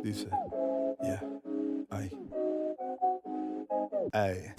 Dice, yeah, ay, ay.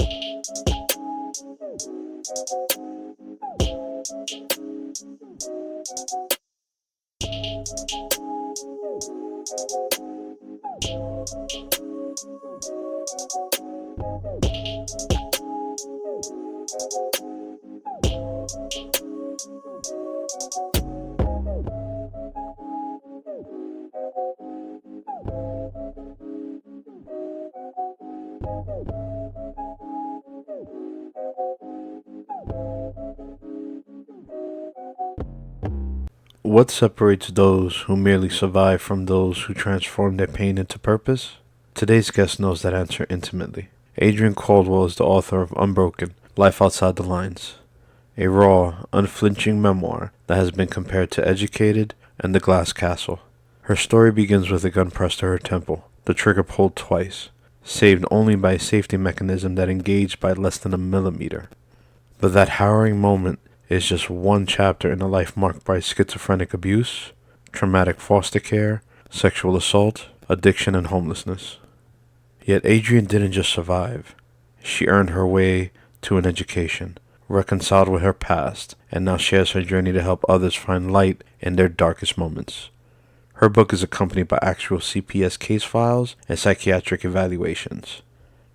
What separates those who merely survive from those who transform their pain into purpose? Today's guest knows that answer intimately. Adriene Caldwell is the author of Unbroken, Life Outside the Lines, a raw, unflinching memoir that has been compared to Educated and The Glass Castle. Her story begins with a gun pressed to her temple, the trigger pulled twice, saved only by a safety mechanism that engaged by less than a millimeter. But that harrowing moment is just one chapter in a life marked by schizophrenic abuse, traumatic foster care, sexual assault, addiction, and homelessness. Yet Adriene didn't just survive. She earned her way to an education, reconciled with her past, and now shares her journey to help others find light in their darkest moments. Her book is accompanied by actual CPS case files and psychiatric evaluations,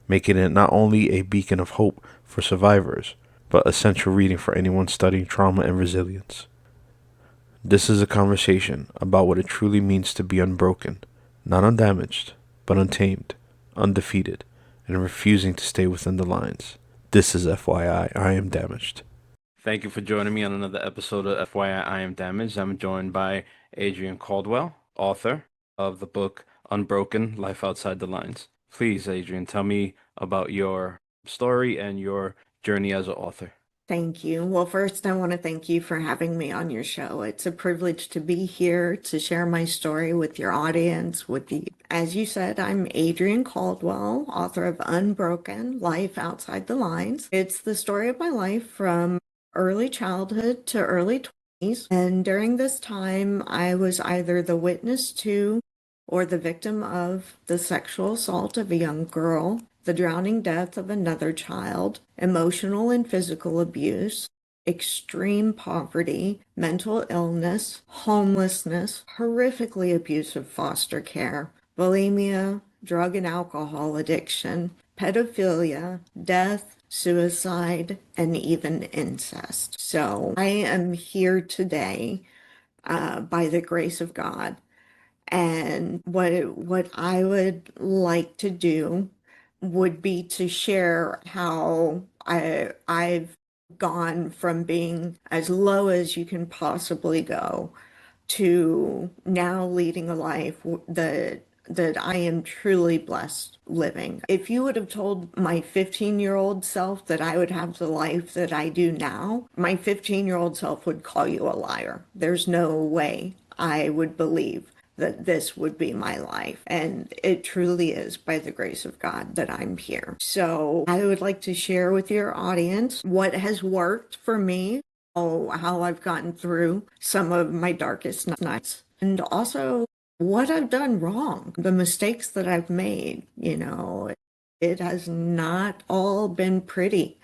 making it not only a beacon of hope for survivors, but essential reading for anyone studying trauma and resilience. This is a conversation about what it truly means to be unbroken, not undamaged, but untamed, undefeated, and refusing to stay within the lines. This is FYI, I Am Damaged. Thank you for joining me on another episode of FYI, I Am Damaged. I'm joined by Adriene Caldwell, author of the book Unbroken, Life Outside the Lines. Please, Adriene, tell me about your story and your journey as an author. Thank you. Well, first, I want to thank you for having me on your show. It's a privilege to be here to share my story with your audience. As you said, I'm Adriene Caldwell, author of Unbroken, Life Outside the Lines. It's the story of my life from early childhood to early 20s. And during this time, I was either the witness to or the victim of the sexual assault of a young girl, the drowning death of another child, emotional and physical abuse, extreme poverty, mental illness, homelessness, horrifically abusive foster care, bulimia, drug and alcohol addiction, pedophilia, death, suicide, and even incest. So I am here today by the grace of God. And what I would like to do would be to share how I've gone from being as low as you can possibly go to now leading a life that I am truly blessed living. If you would have told my 15-year-old self that I would have the life that I do now, my 15-year-old self would call you a liar. There's no way I would believe that this would be my life. And it truly is by the grace of God that I'm here. So I would like to share with your audience what has worked for me, how I've gotten through some of my darkest nights, and also what I've done wrong, the mistakes that I've made. It has not all been pretty.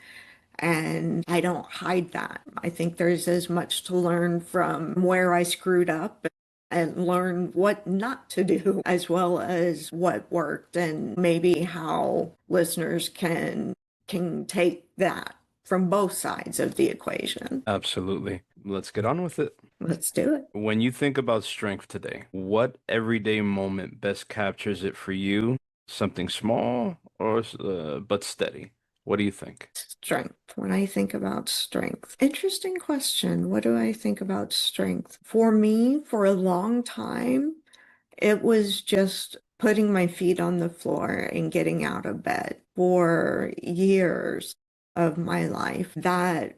And I don't hide that. I think there's as much to learn from where I screwed up and learn what not to do, as well as what worked, and maybe how listeners can take that from both sides of the equation. Absolutely. Let's get on with it. Let's do it. When you think about strength today, what everyday moment best captures it for you? Something small or but steady? What do you think? Strength. When I think about strength, interesting question. What do I think about strength? For me, for a long time, it was just putting my feet on the floor and getting out of bed. For years of my life, that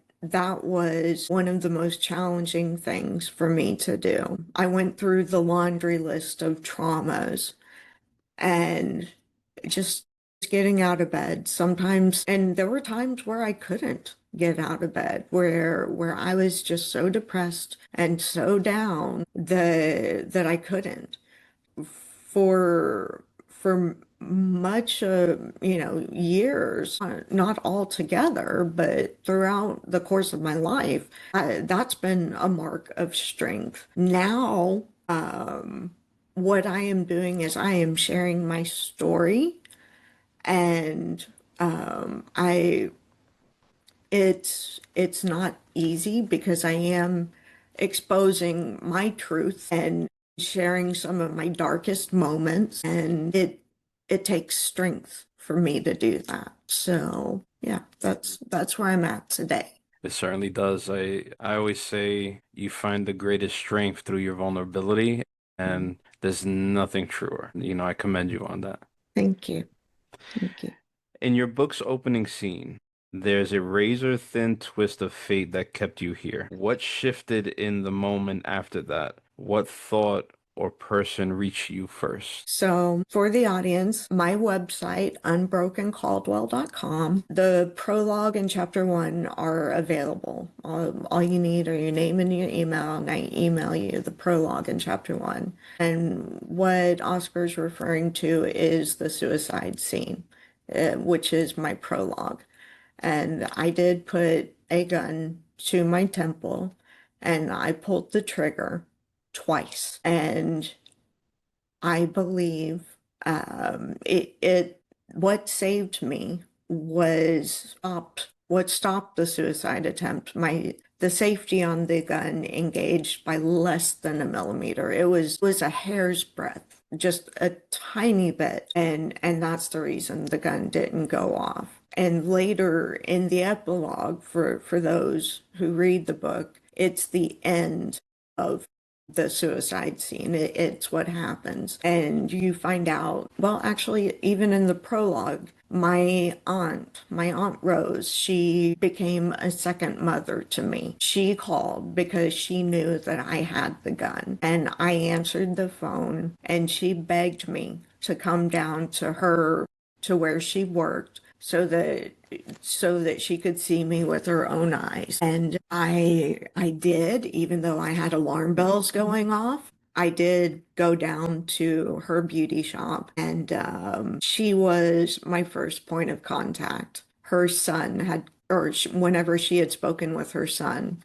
was one of the most challenging things for me to do. I went through the laundry list of traumas and just getting out of bed sometimes. And there were times where I couldn't get out of bed, where I was just so depressed and so down that I couldn't. for much years, not all together, but throughout the course of my life, that's been a mark of strength. Now, what I am doing is I am sharing my story, and I it's not easy because I am exposing my truth and sharing some of my darkest moments, and it takes strength for me to do that. So yeah, that's where I'm at today. It certainly does. I always say you find the greatest strength through your vulnerability, and there's nothing truer. I commend you on that. Thank you. Thank you. In your book's opening scene, there's a razor-thin twist of fate that kept you here. What shifted in the moment after that? What thought or person reached you first? So for the audience, my website, unbrokencauldwell.com, the prologue and chapter 1 are available. All you need are your name and your email, and I email you the prologue and chapter 1. And what Oscar's referring to is the suicide scene, which is my prologue. And I did put a gun to my temple, and I pulled the trigger twice. And I believe what saved me was what stopped the suicide attempt. The safety on the gun engaged by less than a millimeter. It was a hair's breadth, just a tiny bit, and that's the reason the gun didn't go off. And later in the epilogue, for those who read the book, it's the end of the suicide scene. It's what happens. And you find out, well, actually, even in the prologue, my aunt Rose, she became a second mother to me. She called because she knew that I had the gun. And I answered the phone, and she begged me to come down to where she worked so that she could see me with her own eyes. And I did, even though I had alarm bells going off. I did go down to her beauty shop, and she was my first point of contact. Her son whenever she had spoken with her son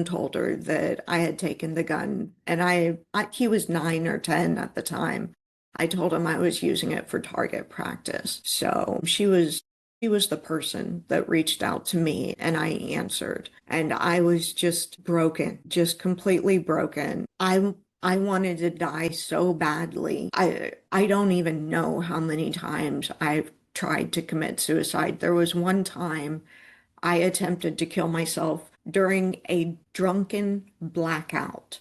told her that I had taken the gun, and he was 9 or 10 at the time. I told him I was using it for target practice. So she was the person that reached out to me, and I answered. And I was just broken, just completely broken. I wanted to die so badly. I don't even know how many times I've tried to commit suicide. There was one time I attempted to kill myself during a drunken blackout.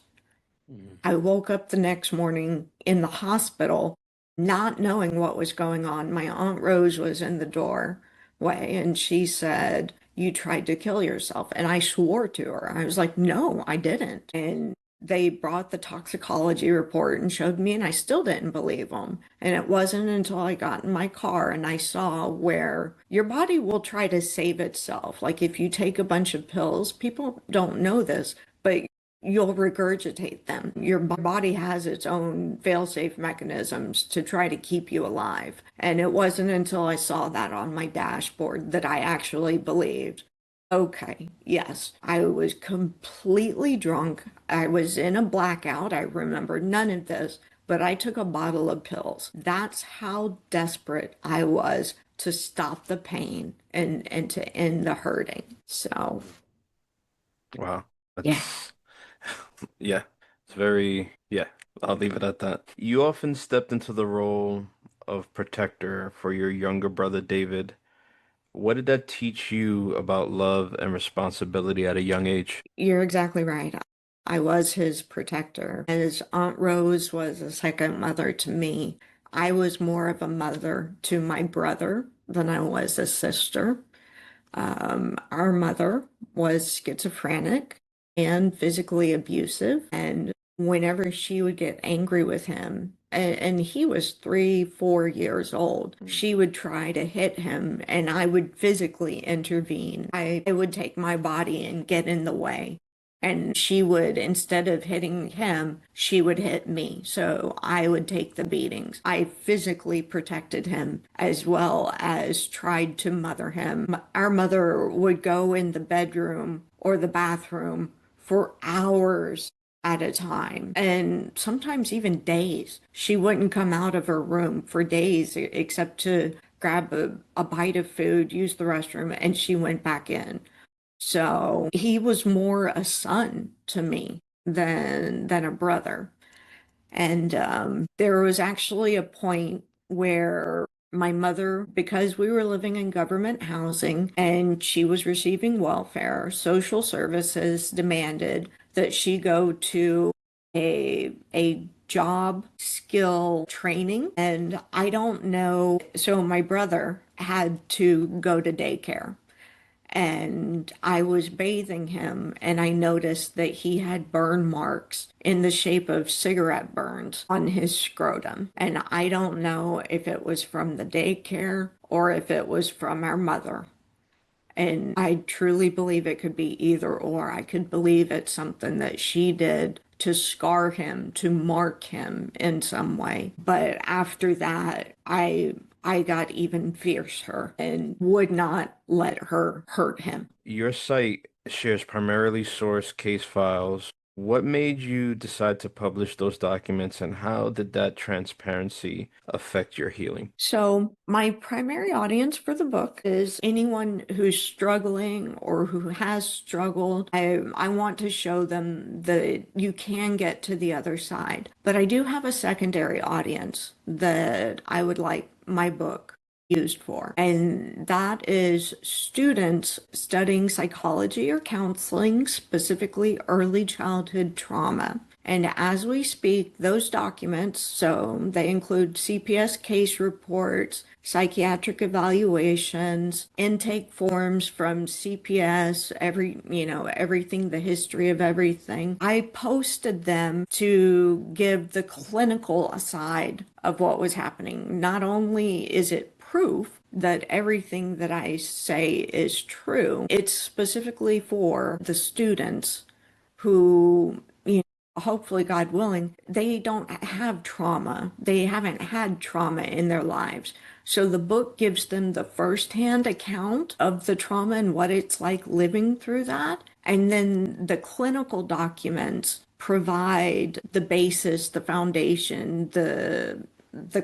I woke up the next morning in the hospital, not knowing what was going on. My Aunt Rose was in the doorway, and she said, "You tried to kill yourself." And I swore to her. I was like, "No, I didn't." And they brought the toxicology report and showed me, and I still didn't believe them. And it wasn't until I got in my car and I saw where your body will try to save itself. Like if you take a bunch of pills, people don't know this, but you'll regurgitate them. Your body has its own fail-safe mechanisms to try to keep you alive. And it wasn't until I saw that on my dashboard that I actually believed, okay, yes, I was completely drunk. I was in a blackout. I remember none of this, but I took a bottle of pills. That's how desperate I was to stop the pain and to end the hurting. So, Wow. yeah. Yeah, it's yeah, I'll leave it at that. You often stepped into the role of protector for your younger brother, David. What did that teach you about love and responsibility at a young age? You're exactly right. I was his protector. His Aunt Rose was a second mother to me. I was more of a mother to my brother than I was a sister. Our mother was schizophrenic and physically abusive. And whenever she would get angry with him, and he was 3, 4 years old, she would try to hit him, and I would physically intervene. I would take my body and get in the way. And she would, instead of hitting him, she would hit me. So I would take the beatings. I physically protected him as well as tried to mother him. Our mother would go in the bedroom or the bathroom for hours at a time, and sometimes even days. She wouldn't come out of her room for days except to grab a bite of food, use the restroom, and she went back in. So he was more a son to me than a brother. And there was actually a point where my mother, because we were living in government housing and she was receiving welfare, social services demanded that she go to a job skill training. And I don't know. So my brother had to go to daycare, and I was bathing him and I noticed that he had burn marks in the shape of cigarette burns on his scrotum. And I don't know if it was from the daycare or if it was from our mother. And I truly believe it could be either or. I could believe it's something that she did to scar him, to mark him in some way. But after that, I got even fiercer and would not let her hurt him. Your site shares primarily source case files. What made you decide to publish those documents, and how did that transparency affect your healing? So, my primary audience for the book is anyone who's struggling or who has struggled. I want to show them that you can get to the other side. But I do have a secondary audience that I would like my book used for, and that is students studying psychology or counseling, specifically early childhood trauma. And as we speak, those documents, so they include CPS case reports, psychiatric evaluations, intake forms from CPS, everything, the history of everything. I posted them to give the clinical side of what was happening. Not only is it proof that everything that I say is true, it's specifically for the students who, hopefully, God willing, they don't have trauma. They haven't had trauma in their lives. So the book gives them the firsthand account of the trauma and what it's like living through that. And then the clinical documents provide the basis, the foundation, the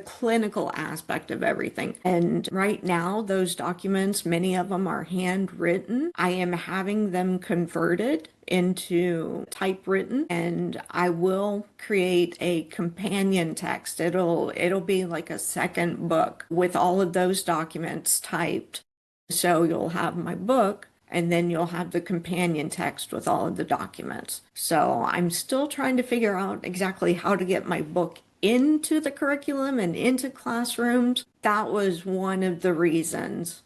clinical aspect of everything. And right now, those documents, many of them are handwritten. I am having them converted into typewritten, and I will create a companion text. It'll be like a second book with all of those documents typed. So you'll have my book, and then you'll have the companion text with all of the documents. So I'm still trying to figure out exactly how to get my book into the curriculum and into classrooms. That was one of the reasons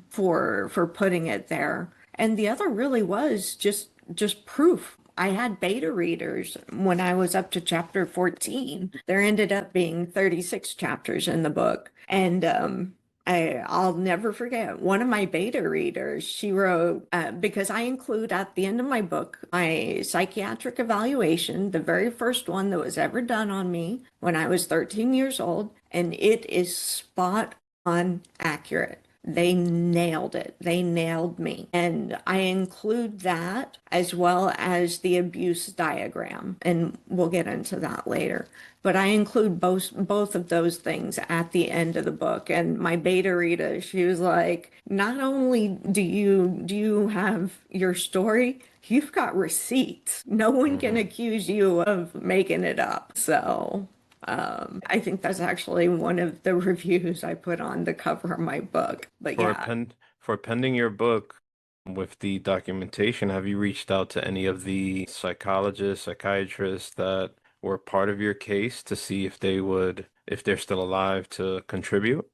for putting it there. And the other really was just proof. I had beta readers when I was up to chapter 14. There ended up being 36 chapters in the book. And I'll never forget one of my beta readers. She wrote, because I include at the end of my book my psychiatric evaluation, the very first one that was ever done on me when I was 13 years old, and it is spot on accurate. They nailed it. They nailed me. And I include that as well as the abuse diagram, and we'll get into that later. But I include both of those things at the end of the book. And my beta reader, she was like, not only do you have your story, you've got receipts. No one can accuse you of making it up. So I think that's actually one of the reviews I put on the cover of my book. But For yeah. for pending your book with the documentation, have you reached out to any of the psychologists, psychiatrists that were part of your case to see if if they're still alive, to contribute?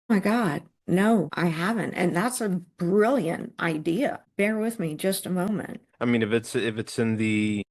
Oh my God. No, I haven't. And that's a brilliant idea. Bear with me just a moment. I mean, if it's in the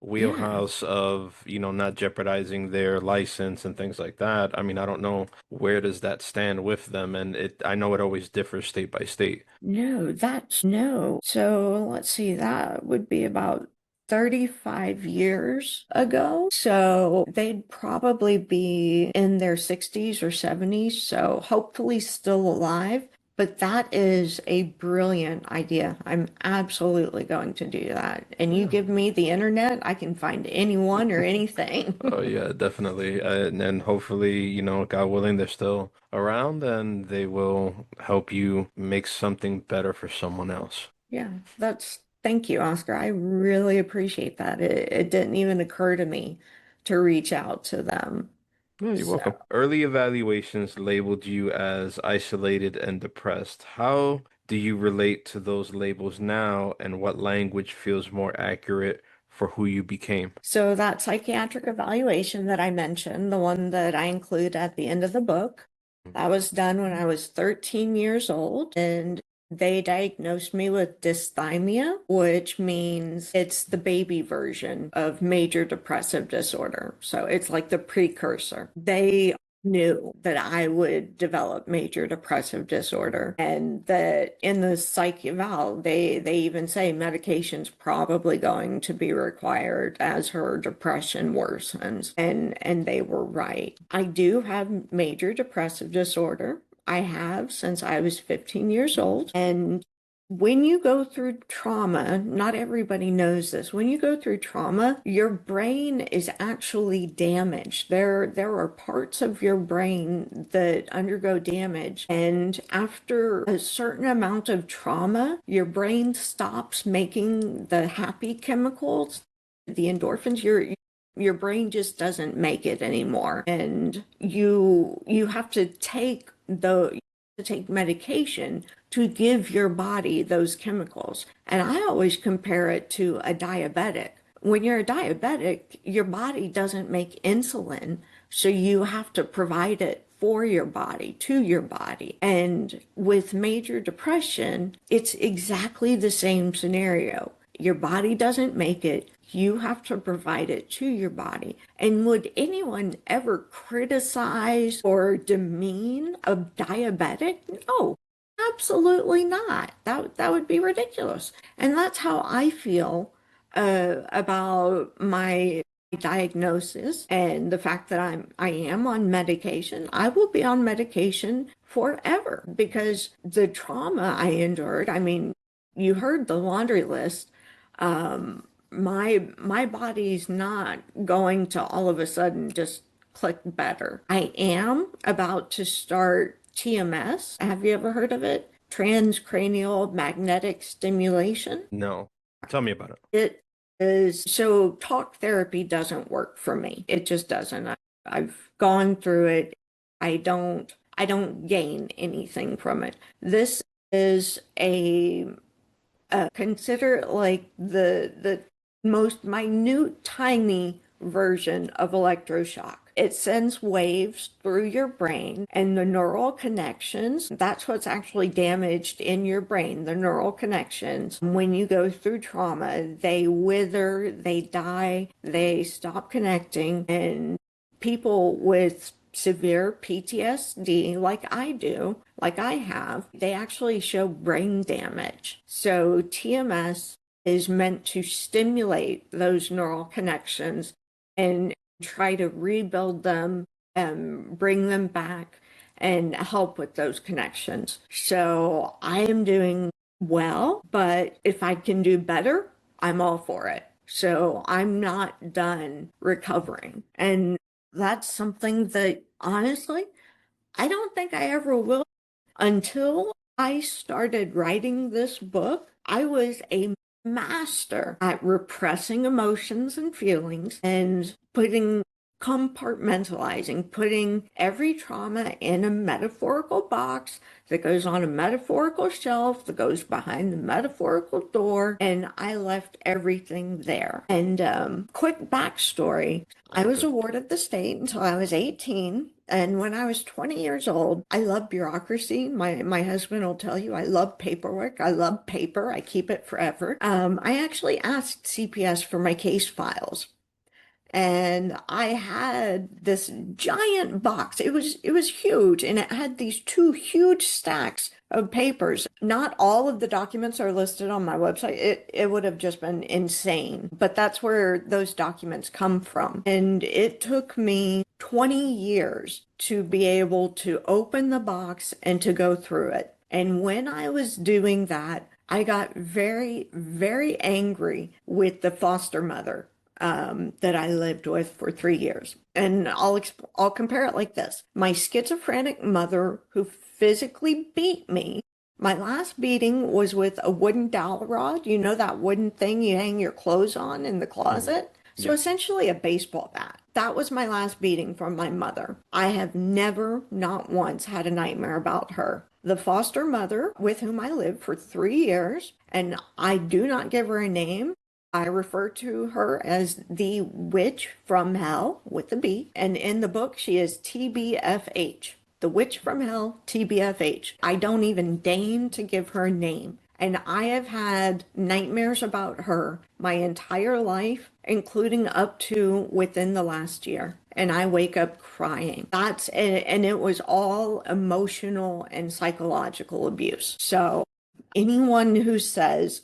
Yeah. wheelhouse of, not jeopardizing their license and things like that. I mean, I don't know where does that stand with them, and I know it always differs state by state. No, that's no. So let's see, that would be about 35 years ago. So they'd probably be in their 60s or 70s. So hopefully still alive. But that is a brilliant idea. I'm absolutely going to do that. And you give me the internet, I can find anyone or anything. Oh yeah, definitely. And then hopefully, God willing, they're still around and they will help you make something better for someone else. Yeah, thank you, Oscar. I really appreciate that. It didn't even occur to me to reach out to them. Yeah, you're So, welcome. Early evaluations labeled you as isolated and depressed. How do you relate to those labels now, and what language feels more accurate for who you became? so that psychiatric evaluation that I mentioned, the one that I include at the end of the book, that was done when I was 13 years old, and they diagnosed me with dysthymia, which means it's the baby version of major depressive disorder. So it's like the precursor. They knew that I would develop major depressive disorder, and that in the psych eval they even say medication's probably going to be required as her depression worsens, and they were right. I do have major depressive disorder. I have since I was 15 years old, and when you go through trauma, not everybody knows this. When you go through trauma, your brain is actually damaged. There are parts of your brain that undergo damage. And after a certain amount of trauma, your brain stops making the happy chemicals, the endorphins. Your brain just doesn't make it anymore. And you have to take medication to give your body those chemicals. And I always compare it to a diabetic. When you're a diabetic, your body doesn't make insulin, so you have to provide it for your body, to your body. And with major depression, it's exactly the same scenario. Your body doesn't make it. You have to provide it to your body. And would anyone ever criticize or demean a diabetic? No, absolutely not. That would be ridiculous. And that's how I feel about my diagnosis and the fact that I am on medication. I will be on medication forever because the trauma I endured, I mean, you heard the laundry list. My body's not going to all of a sudden just click better. I am about to start TMS. Have you ever heard of it? Transcranial magnetic stimulation. No. Tell me about it. It is so talk therapy doesn't work for me. It just doesn't. I've gone through it. I don't gain anything from it. This is a consider it like the most minute, tiny version of electroshock. It sends waves through your brain, and the neural connections, that's what's actually damaged in your brain, the neural connections. When you go through trauma, they wither, they die, they stop connecting, and people with severe PTSD, like I do, like I have, they actually show brain damage. So TMS is meant to stimulate those neural connections and try to rebuild them and bring them back and help with those connections. So I am doing well, but if I can do better, I'm all for it. So I'm not done recovering. And that's something that honestly, I don't think I ever will. Until I started writing this book, I was a master at repressing emotions and feelings and putting compartmentalizing, putting every trauma in a metaphorical box that goes on a metaphorical shelf, that goes behind the metaphorical door, and I left everything there. And quick backstory, I was a ward of the state until I was 18. And when I was 20 years old, I love bureaucracy. My husband will tell you I love paperwork. I love paper. I keep it forever. I actually asked CPS for my case files. And I had this giant box. It was huge, and it had these two huge stacks of papers. Not all of the documents are listed on my website. It would have just been insane, but that's where those documents come from. And it took me 20 years to be able to open the box and to go through it. And when I was doing that, I got very, very angry with the foster mother that I lived with for 3 years. And I'll compare it like this. My schizophrenic mother, who physically beat me, my last beating was with a wooden dowel rod. You know that wooden thing you hang your clothes on in the closet? So Yeah. essentially a baseball bat. That was my last beating from my mother. I have never, not once, had a nightmare about her. The foster mother with whom I lived for 3 years, and I do not give her a name. I refer to her as the witch from hell with a B. And in the book, she is TBFH. The witch from hell, TBFH. I don't even deign to give her a name. And I have had nightmares about her my entire life, including up to within the last year. And I wake up crying. And it was all emotional and psychological abuse. So anyone who says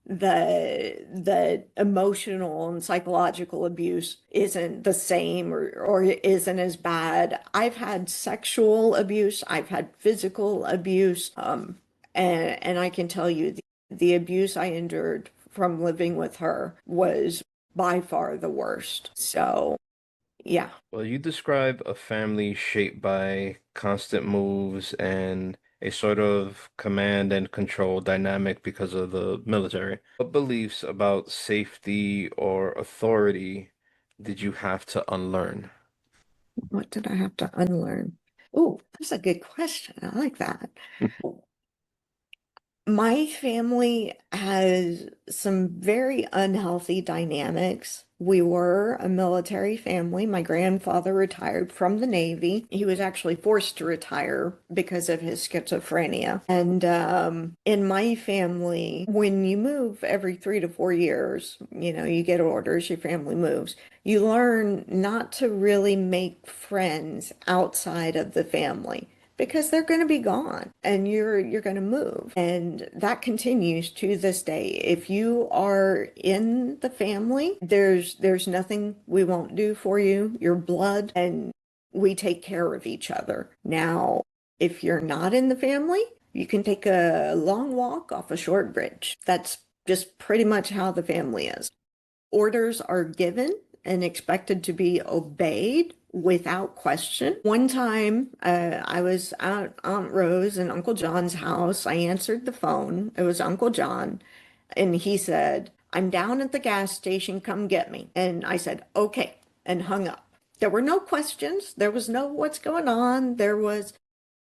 the emotional and psychological abuse isn't the same or isn't as bad. I've had sexual abuse, I've had physical abuse, and I can tell you the abuse I endured from living with her was by far the worst. So, yeah. Well, you describe a family shaped by constant moves and a sort of command and control dynamic because of the military. What beliefs about safety or authority did you have to unlearn? What did I have to unlearn? Oh, that's a good question. I like that. My family has some very unhealthy dynamics. We were a military family. My grandfather retired from the Navy. He was actually forced to retire because of his schizophrenia. And in my family, when you move every 3 to 4 years, you get orders, your family moves. You learn not to really make friends outside of the family, because they're going to be gone and you're going to move. And that continues to this day. If you are in the family, there's nothing we won't do for you. Your blood, and we take care of each other. Now, if you're not in the family, you can take a long walk off a short bridge. That's just pretty much how the family is. Orders are given and expected to be obeyed without question. One time, I was at Aunt Rose and Uncle John's house. I answered the phone. It was Uncle John. And he said, "I'm down at the gas station. Come get me." And I said, "Okay," and hung up. There were no questions. There was no what's going on.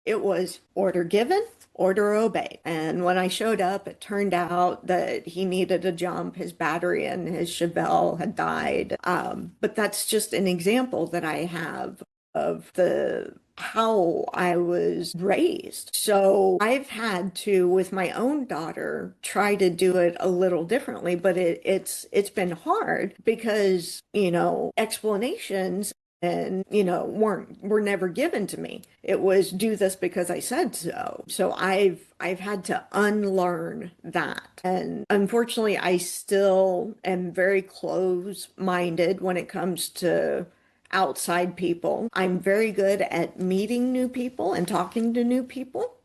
It was order given, order obeyed. And when I showed up, it turned out that he needed a jump. His battery in his Chevelle had died. But that's just an example that I have of how I was raised. So I've had to, with my own daughter, try to do it a little differently, but it's been hard because, explanations and were never given to me. It was do this because I said so. So I've had to unlearn that. And unfortunately, I still am very close-minded when it comes to outside people. I'm very good at meeting new people and talking to new people.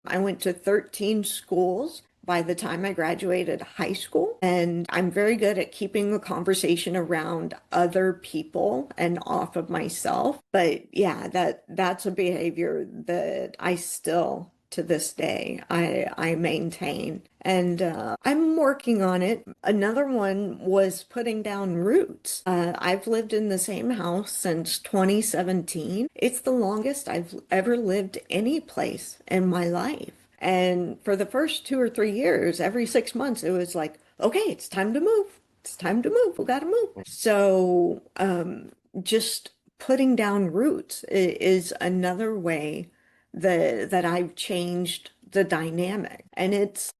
I went to 13 schools by the time I graduated high school, and I'm very good at keeping the conversation around other people and off of myself. But yeah, that's a behavior that I still to this day. I maintain, and I'm working on it. Another one was putting down roots. I've lived in the same house since 2017. It's the longest I've ever lived any place in my life. And for the first 2 or 3 years, every 6 months, it was like, okay, it's time to move. It's time to move. We got to move. So, just putting down roots is another way that I've changed the dynamic, and it's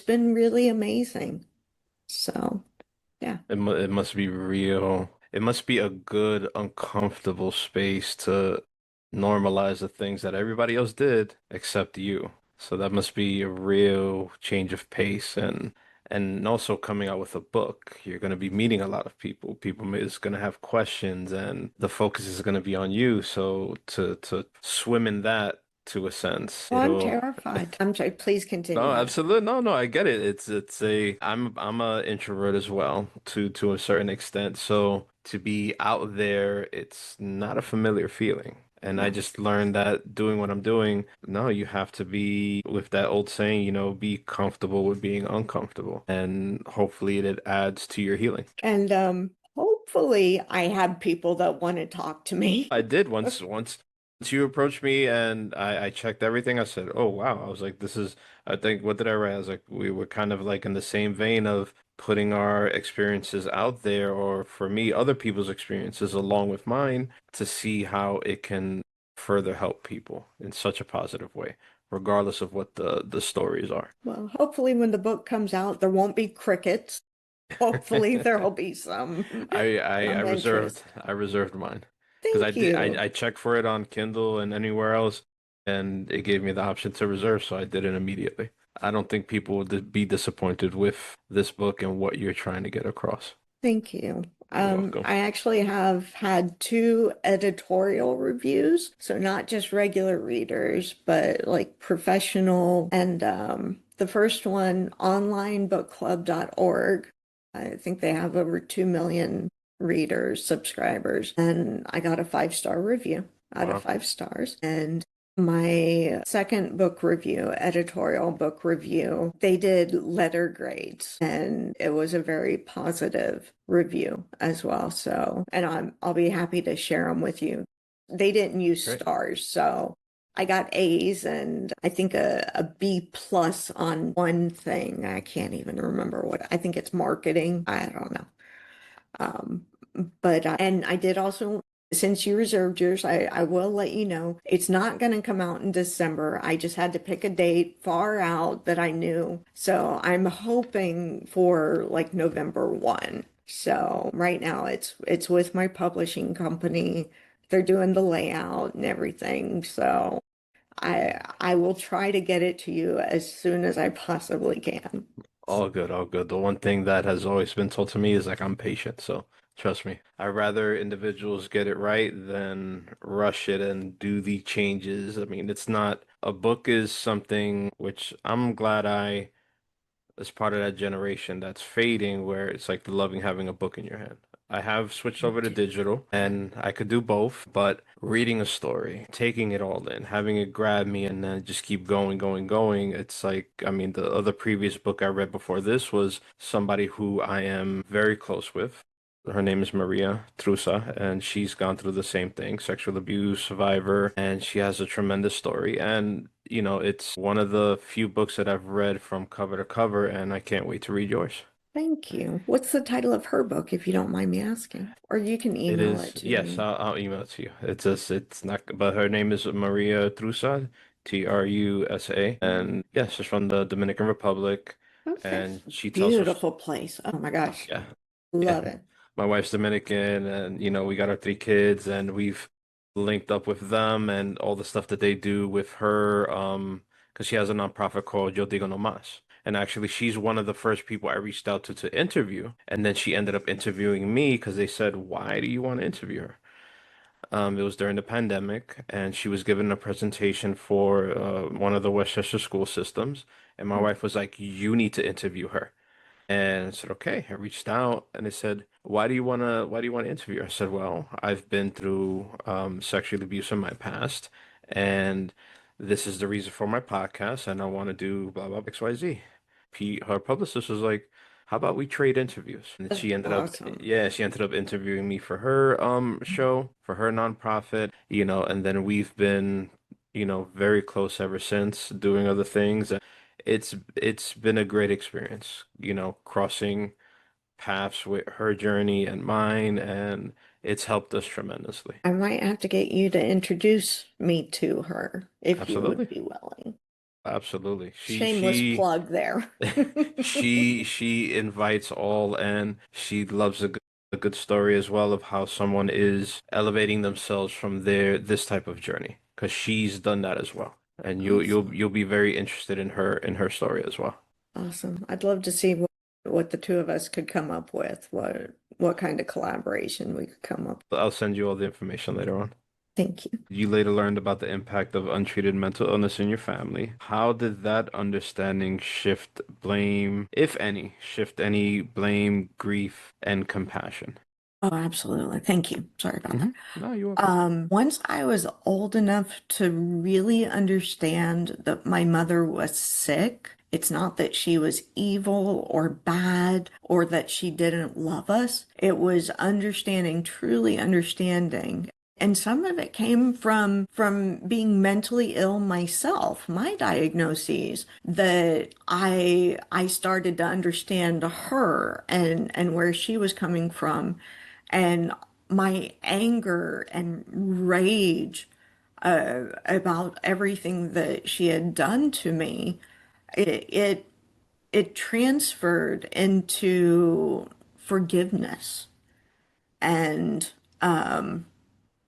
been really amazing. So, yeah. It must be real. It must be a good, uncomfortable space to normalize the things that everybody else did except you. So that must be a real change of pace and also coming out with a book. You're going to be meeting a lot of people. Is going to have questions and the focus is going to be on you. So to swim in that to a sense, Oh, I'm it'll terrified. I'm sorry. Please no, continue. absolutely. No, I get it. I'm a introvert as well to a certain extent. So to be out there, it's not a familiar feeling. And I No. just learned that doing what I'm doing, no, you have to be with that old saying, be comfortable with being uncomfortable. And hopefully it adds to your healing. And hopefully I have people that want to talk to me. I did once you approached me and I checked everything. I said, "Oh wow." I was like, "This is." I think what did I write? I was like, "We were kind of like in the same vein of putting our experiences out there, or for me, other people's experiences along with mine, to see how it can further help people in such a positive way, regardless of what the stories are." Well, hopefully when the book comes out, there won't be crickets. Hopefully there'll be some I some reserved interest. mine because Thank you. I checked for it on Kindle and anywhere else, and it gave me the option to reserve, so I did it immediately. I don't think people would be disappointed with this book and what you're trying to get across. Thank you. You're welcome. I actually have had two editorial reviews, so not just regular readers, but like professional. And the first one, onlinebookclub.org. I think they have over 2 million readers, subscribers, and I got a 5-star review out of Wow. 5 stars. And my second book review, editorial book review, they did letter grades and it was a very positive review as well. So, and I'll be happy to share them with you. They didn't use Great. stars, so I got A's and I think a B plus on one thing. I can't even remember what, I think it's marketing. I don't know. Um, but and I did also, since you reserved yours, I will let you know it's not going to come out in December. I just had to pick a date far out that I knew. So I'm hoping for like November 1. So right now it's with my publishing company. They're doing the layout and everything. So I will try to get it to you as soon as I possibly can. All good, all good. The one thing that has always been told to me is like I'm patient, so trust me. I'd rather individuals get it right than rush it and do the changes. I mean, it's not a book is something which I'm glad I as part of that generation that's fading where it's like the loving having a book in your hand. I have switched over to digital and I could do both, but reading a story, taking it all in, having it grab me and then just keep going, going, going. It's like, I mean, the other previous book I read before this was somebody who I am very close with. Her name is Maria Trusa, and she's gone through the same thing, sexual abuse survivor, and she has a tremendous story. And, it's one of the few books that I've read from cover to cover, and I can't wait to read yours. Thank you. What's the title of her book, if you don't mind me asking? Or you can It email it is, to yes, me. I'll email it to you. It's not, but her name is Maria Trusa, Trusa, Mm. and yes, she's from the Dominican Republic, Okay. and she tells her, Beautiful place. Oh my gosh. yeah, yeah. Love it. My wife's Dominican, and we got our 3 kids, and we've linked up with them and all the stuff that they do with her, because she has a nonprofit called Yo Digo No Mas. And actually, she's one of the first people I reached out to interview, and then she ended up interviewing me because they said, "Why do you want to interview her?" It was during the pandemic, and she was given a presentation for one of the Westchester school systems, and my wife was like, "You need to interview her." And I said, okay. I reached out and they said, why do you want to interview her? I said, well, I've been through sexual abuse in my past, and this is the reason for my podcast, and I want to do blah blah XYZ. Her publicist was like, "How about we trade interviews?" And That's she ended up, awesome. yeah, she ended up interviewing me for her show, for her nonprofit, and then we've been, very close ever since, doing other things. And it's been a great experience, crossing paths with her journey and mine, and it's helped us tremendously. I might have to get you to introduce me to her if you would Absolutely. be willing. Absolutely. She Shameless she plug there. she invites all, and she loves a good story as well of how someone is elevating themselves from this type of journey, because she's done that as well. And Awesome. you'll be very interested in her story as well. Awesome. I'd love to see what the two of us could come up with, what kind of collaboration we could come up But I'll send you all the information later on. with. Thank you. You later learned about the impact of untreated mental illness in your family. How did that understanding shift blame, if any, shift any blame, grief, and compassion? Oh, absolutely. Thank you. Sorry about that. No, you're welcome. Once I was old enough to really understand that my mother was sick, it's not that she was evil or bad or that she didn't love us. It was understanding, truly understanding. And some of it came from being mentally ill myself, my diagnoses, that I started to understand her and where she was coming from, and my anger and rage about everything that she had done to me, it it transferred into forgiveness. And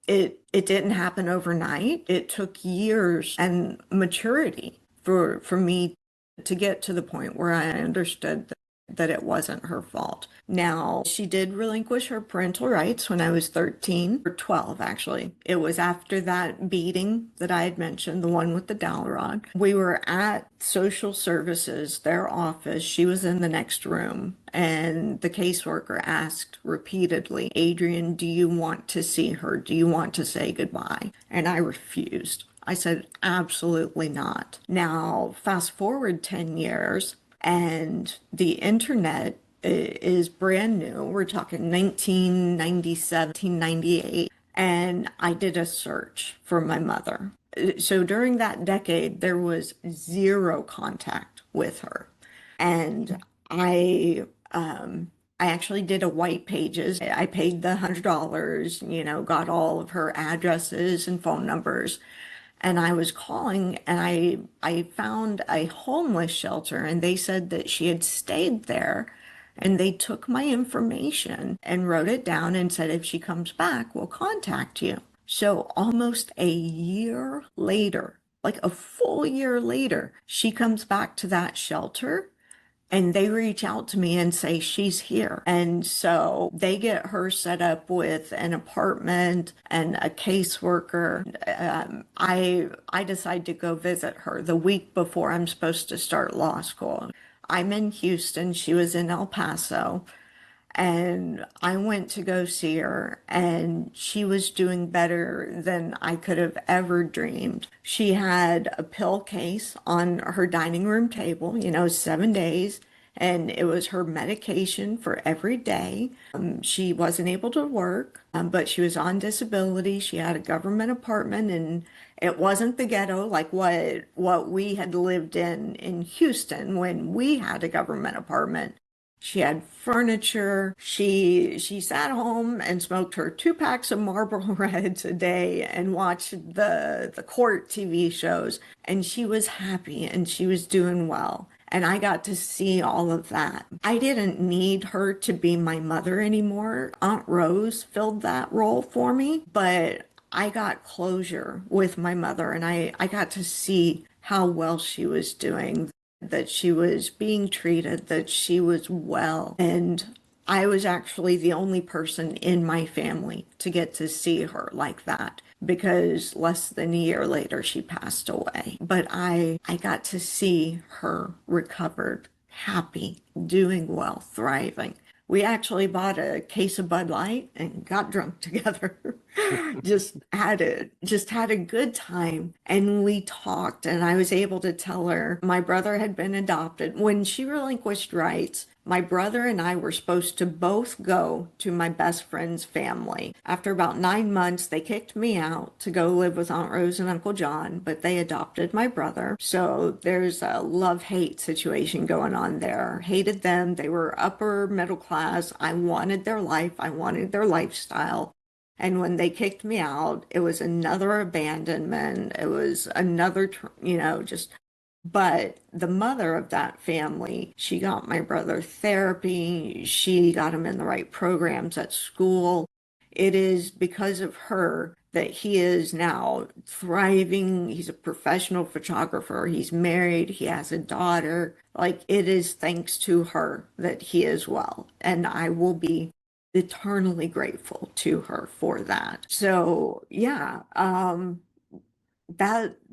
it didn't happen overnight. It took years and maturity for me to get to the point where I understood that it wasn't her fault. Now, she did relinquish her parental rights when I was 13 or 12, actually. It was after that beating that I had mentioned, the one with the dowel rod. We were at social services, their office. She was in the next room, and the caseworker asked repeatedly, Adriene, do you want to see her? Do you want to say goodbye? And I refused. I said, absolutely not. Now, fast forward 10 years, and the internet is brand new. We're talking 1997, 1998. And I did a search for my mother. So during that decade, there was zero contact with her. And I actually did a white pages. I paid the $100, got all of her addresses and phone numbers. And I was calling, and I found a homeless shelter, and they said that she had stayed there, and they took my information and wrote it down and said, if she comes back, we'll contact you. So almost a year later, like a full year later, she comes back to that shelter, and they reach out to me and say she's here. And so they get her set up with an apartment and a caseworker. I decide to go visit her the week before I'm supposed to start law school. I'm in Houston. She was in El Paso. And I went to go see her, and she was doing better than I could have ever dreamed. She had a pill case on her dining room table, 7 days, and it was her medication for every day. She wasn't able to work, but she was on disability. She had a government apartment, and it wasn't the ghetto like what we had lived in Houston when we had a government apartment. She had furniture. She sat home and smoked her 2 packs of Marlboro Reds a day and watched the court TV shows. And she was happy and she was doing well. And I got to see all of that. I didn't need her to be my mother anymore. Aunt Rose filled that role for me, but I got closure with my mother, and I got to see how well she was doing, that she was being treated, that she was well. And I was actually the only person in my family to get to see her like that, because less than a year later she passed away. But I got to see her recovered, happy, doing well, thriving. We actually bought a case of Bud Light and got drunk together. Just had a good time. And we talked, and I was able to tell her my brother had been adopted. When she relinquished rights, my brother and I were supposed to both go to my best friend's family. After about 9 months, they kicked me out to go live with Aunt Rose and Uncle John, but they adopted my brother. So there's a love-hate situation going on there. Hated them. They were upper middle class. I wanted their life. I wanted their lifestyle. And when they kicked me out, it was another abandonment. It was another, just but the mother of that family, she got my brother therapy. She got him in the right programs at school. It is because of her that he is now thriving. He's a professional photographer. He's married. He has a daughter. Like, it is thanks to her that he is well. And I will be eternally grateful to her for that. So, yeah,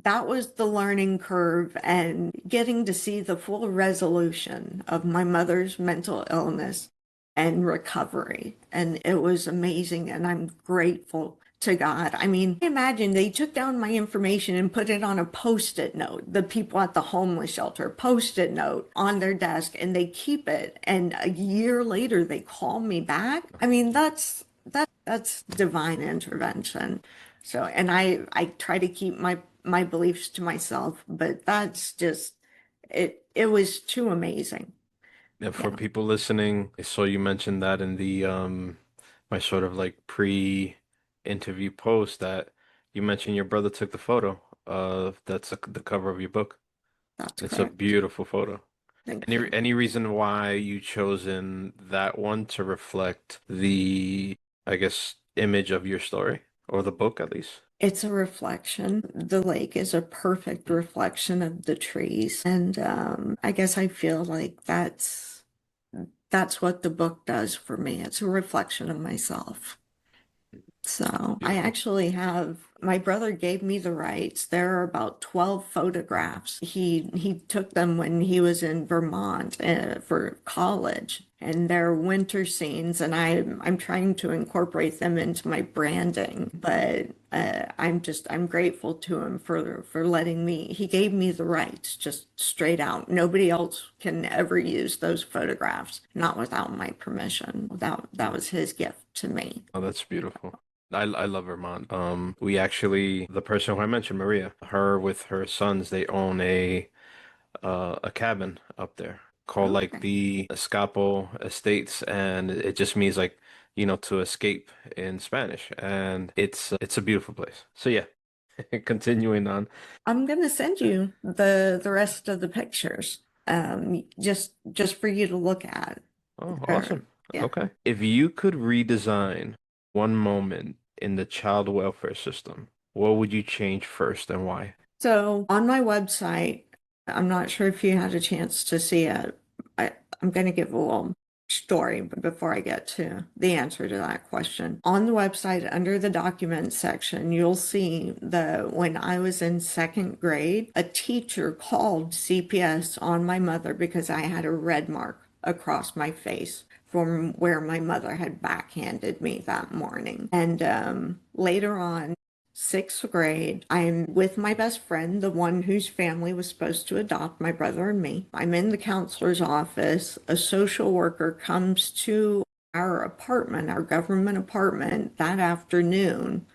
that was the learning curve, and getting to see the full resolution of my mother's mental illness and recovery. And it was amazing, and I'm grateful to God. I mean, imagine they took down my information and put it on a post-it note. The people at the homeless shelter, post-it note on their desk, and they keep it. And a year later, they call me back. I mean, that's divine intervention. So, and I try to keep my beliefs to myself, but that's just it was too amazing. Yeah, for Yeah, people listening, I saw you mentioned that in the my sort of like pre-interview post that you mentioned your brother took the photo of the cover of your book. that's It's a correct. beautiful photo. Thank Any you. any reason why you chosen that one to reflect the, I guess, image of your story or the book at least? It's a reflection. The lake is a perfect reflection of the trees. And I guess I feel like that's what the book does for me. It's a reflection of myself. So I Beautiful. actually have, my brother gave me the rights. There are about 12 photographs. He took them when he was in Vermont for college, and they're winter scenes, and I'm trying to incorporate them into my branding. But I'm grateful to him for letting me. He gave me the rights, just straight out. Nobody else can ever use those photographs, not without my permission. That was his gift to me. Oh, that's beautiful. I love Vermont. We actually, the person who I mentioned, Maria, her with her sons, they own a cabin up there called like Okay. the Escapo Estates, and it just means like, to escape in Spanish, and it's a beautiful place. So yeah, continuing on. I'm gonna send you the rest of the pictures, just for you to look at. Oh, Or awesome. yeah. Okay. If you could redesign one moment in the child welfare system, what would you change first and why? So on my website, I'm not sure if you had a chance to see it. I, I'm gonna give a little story before I get to the answer to that question. On the website, under the documents section, you'll see that when I was in second grade, a teacher called CPS on my mother because I had a red mark across my face from where my mother had backhanded me that morning. And later on, sixth grade, I'm with my best friend, the one whose family was supposed to adopt my brother and me. I'm in the counselor's office. A social worker comes to our apartment, our government apartment, that afternoon,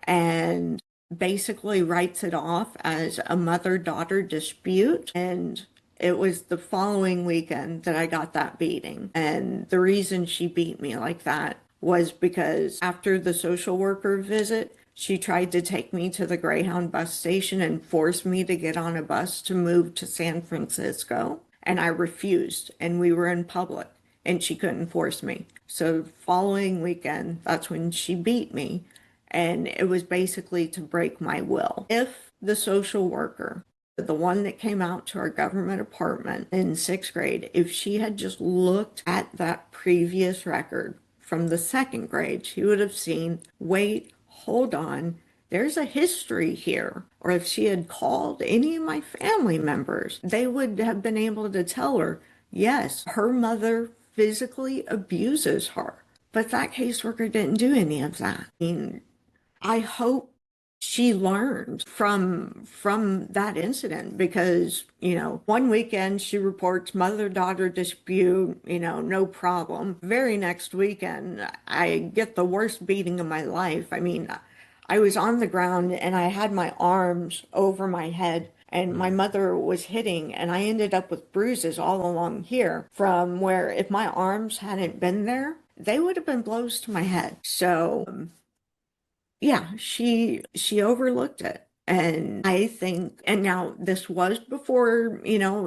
and basically writes it off as a mother-daughter dispute. And it was the following weekend that I got that beating. And the reason she beat me like that was because after the social worker visit, she tried to take me to the Greyhound bus station and force me to get on a bus to move to San Francisco. And I refused, and we were in public, and she couldn't force me. So the following weekend, that's when she beat me, and it was basically to break my will. If the social worker, the one that came out to our government apartment in sixth grade, if she had just looked at that previous record from the second grade, she would have seen, wait, hold on, there's a history here. Or if she had called any of my family members, they would have been able to tell her, yes, her mother physically abuses her. But that caseworker didn't do any of that. I mean, I hope she learned from that incident because, one weekend she reports mother-daughter dispute, no problem. Very next weekend, I get the worst beating of my life. I mean, I was on the ground and I had my arms over my head and my mother was hitting, and I ended up with bruises all along here from where if my arms hadn't been there, they would have been blows to my head. So yeah, she overlooked it. And I think, and now this was before,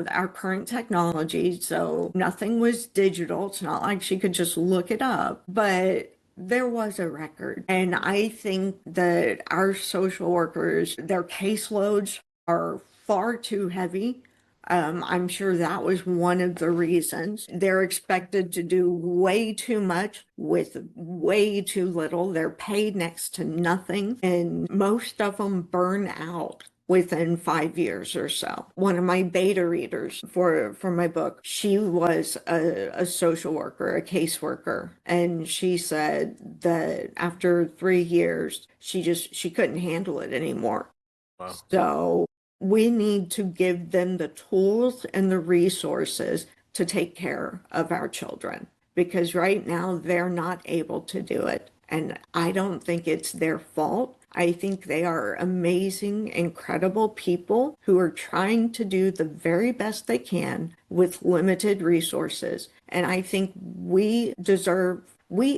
our current technology, so nothing was digital. It's not like she could just look it up, but there was a record. And I think that our social workers, their caseloads are far too heavy. I'm sure that was one of the reasons. They're expected to do way too much with way too little. They're paid next to nothing, and most of them burn out within 5 years or so. One of my beta readers for my book, she was a social worker, a caseworker, and she said that after 3 years, she couldn't handle it anymore. Wow. So we need to give them the tools and the resources to take care of our children because right now they're not able to do it. And I don't think it's their fault. I think they are amazing, incredible people who are trying to do the very best they can with limited resources. And I think we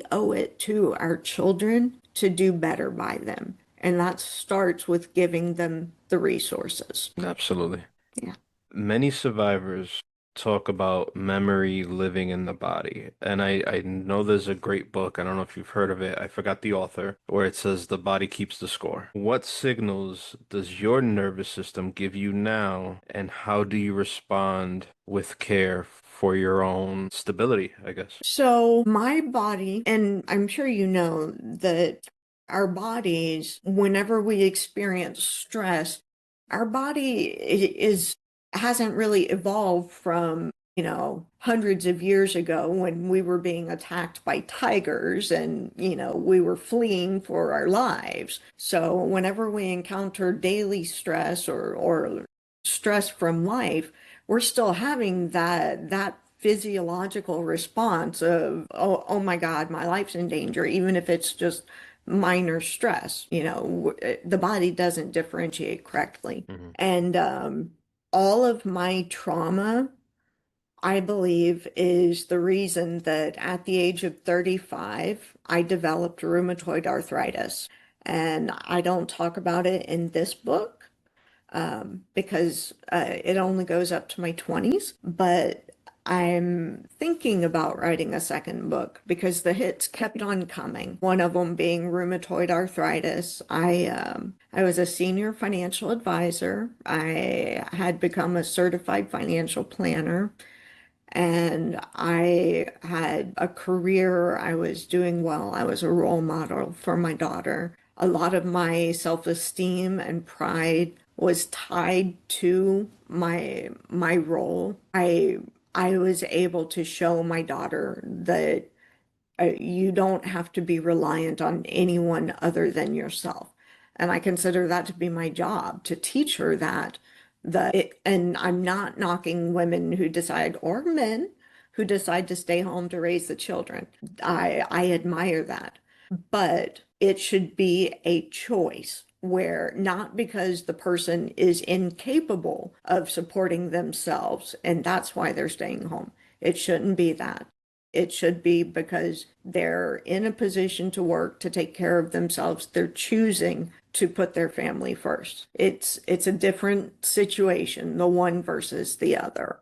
owe it to our children to do better by them. And that starts with giving them the resources. Absolutely. Yeah. Many survivors talk about memory living in the body. And I know there's a great book, I don't know if you've heard of it, I forgot the author, where it says the body keeps the score. What signals does your nervous system give you now, and how do you respond with care for your own stability, I guess? So my body, and I'm sure you know that our bodies, whenever we experience stress, our body hasn't really evolved from, hundreds of years ago when we were being attacked by tigers and, we were fleeing for our lives. So whenever we encounter daily stress or stress from life, we're still having that physiological response of, oh my God, my life's in danger, even if it's just minor stress. The body doesn't differentiate correctly. And all of my trauma, I believe, is the reason that at the age of 35, I developed rheumatoid arthritis. And I don't talk about it in this book because it only goes up to my 20s. But I'm thinking about writing a second book because the hits kept on coming. One of them being rheumatoid arthritis. I was a senior financial advisor. I had become a certified financial planner. And I had a career. I was doing well. I was a role model for my daughter. A lot of my self-esteem and pride was tied to my role. I was able to show my daughter that you don't have to be reliant on anyone other than yourself. And I consider that to be my job, to teach her and I'm not knocking women who decide, or men who decide to stay home to raise the children. I admire that. But it should be a choice where not because the person is incapable of supporting themselves and that's why they're staying home. It shouldn't be that. It should be because they're in a position to work, to take care of themselves. They're choosing to put their family first. It's a different situation, the one versus the other.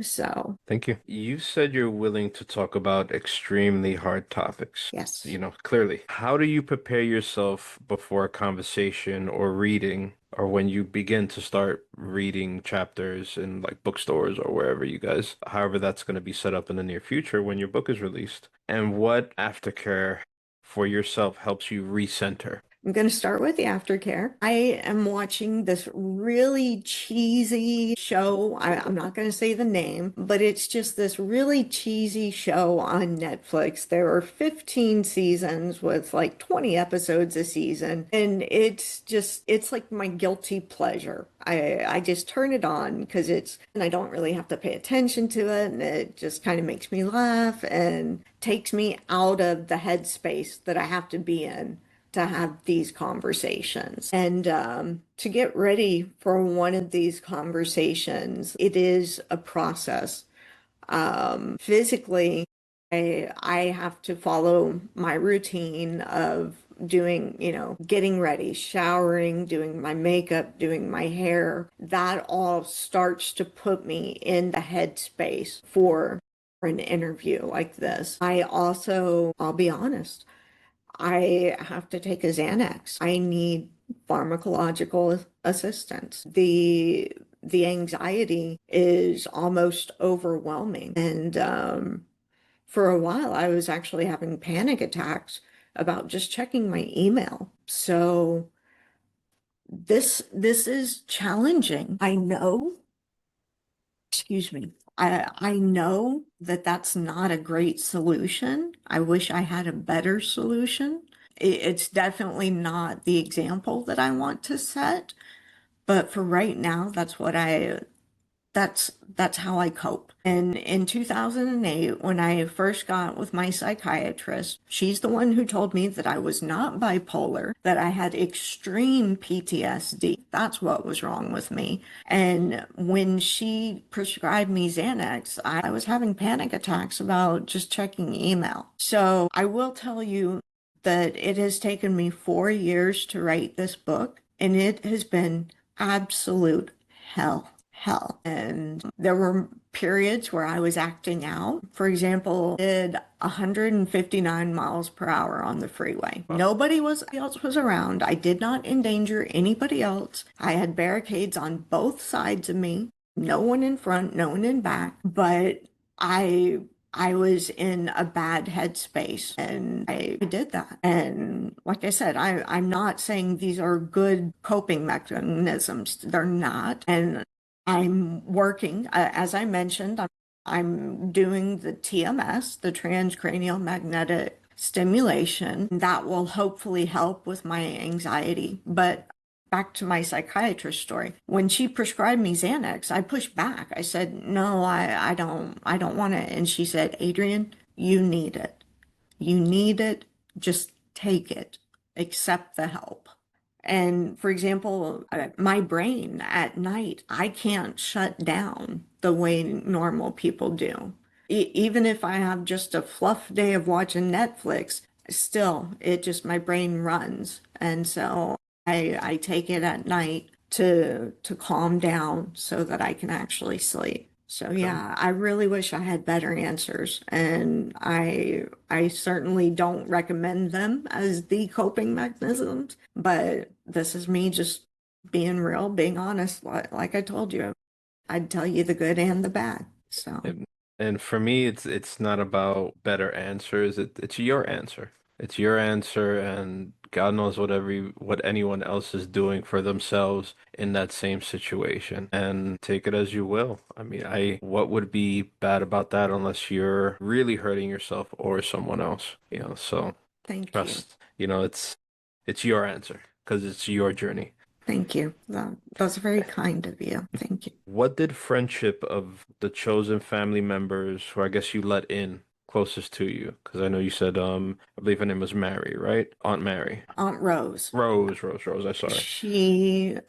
So, Thank you. You said you're willing to talk about extremely hard topics. yes. Clearly. How do you prepare yourself before a conversation or reading, or when you begin to start reading chapters in like bookstores or wherever however that's going to be set up in the near future when your book is released? And what aftercare for yourself helps you recenter? I'm going to start with the aftercare. I am watching this really cheesy show. I'm not going to say the name, but it's just this really cheesy show on Netflix. There are 15 seasons with like 20 episodes a season, and it's like my guilty pleasure. I just turn it on because and I don't really have to pay attention to it, and it just kind of makes me laugh and takes me out of the headspace that I have to be in to have these conversations. And to get ready for one of these conversations, it is a process. Physically, I have to follow my routine of doing, getting ready, showering, doing my makeup, doing my hair. That all starts to put me in the headspace for an interview like this. I'll be honest, I have to take a Xanax. I need pharmacological assistance. The anxiety is almost overwhelming. And for a while, I was actually having panic attacks about just checking my email. So this is challenging. I know, excuse me. I know that that's not a great solution. I wish I had a better solution. It's definitely not the example that I want to set, but for right now, that's how I cope. And in 2008, when I first got with my psychiatrist, she's the one who told me that I was not bipolar, that I had extreme PTSD. That's what was wrong with me. And when she prescribed me Xanax, I was having panic attacks about just checking email. So I will tell you that it has taken me 4 years to write this book, and it has been absolute hell. And there were periods where I was acting out. For example, I did 159 miles per hour on the freeway. Nobody else was around. I did not endanger anybody else. I had barricades on both sides of me. No one in front, no one in back. But I was in a bad headspace and I did that. And like I said, I'm not saying these are good coping mechanisms. They're not. And I'm working, as I mentioned, I'm doing the TMS, the transcranial magnetic stimulation. That will hopefully help with my anxiety. But back to my psychiatrist story. When she prescribed me Xanax, I pushed back. I said, no, I don't want it. And she said, Adriene, you need it. You need it. Just take it. Accept the help. And for example, my brain at night, I can't shut down the way normal people do. Even if I have just a fluff day of watching Netflix, still, my brain runs. And so I take it at night to calm down so that I can actually sleep. So yeah, I really wish I had better answers, and I certainly don't recommend them as the coping mechanisms, but this is me just being real, being honest. Like I told you, I'd tell you the good and the bad. So And for me, it's not about better answers. It's your answer. It's your answer, and God knows what anyone else is doing for themselves in that same situation. And take it as you will. I mean, what would be bad about that unless you're really hurting yourself or someone else, So thank you. trust, it's your answer because it's your journey. Thank you. That's very kind of you. Thank you. What did friendship of the chosen family members, who I guess you let in closest to you? Because I know you said, I believe her name was Mary, right? Aunt Mary. Aunt Rose. Rose. I'm sorry.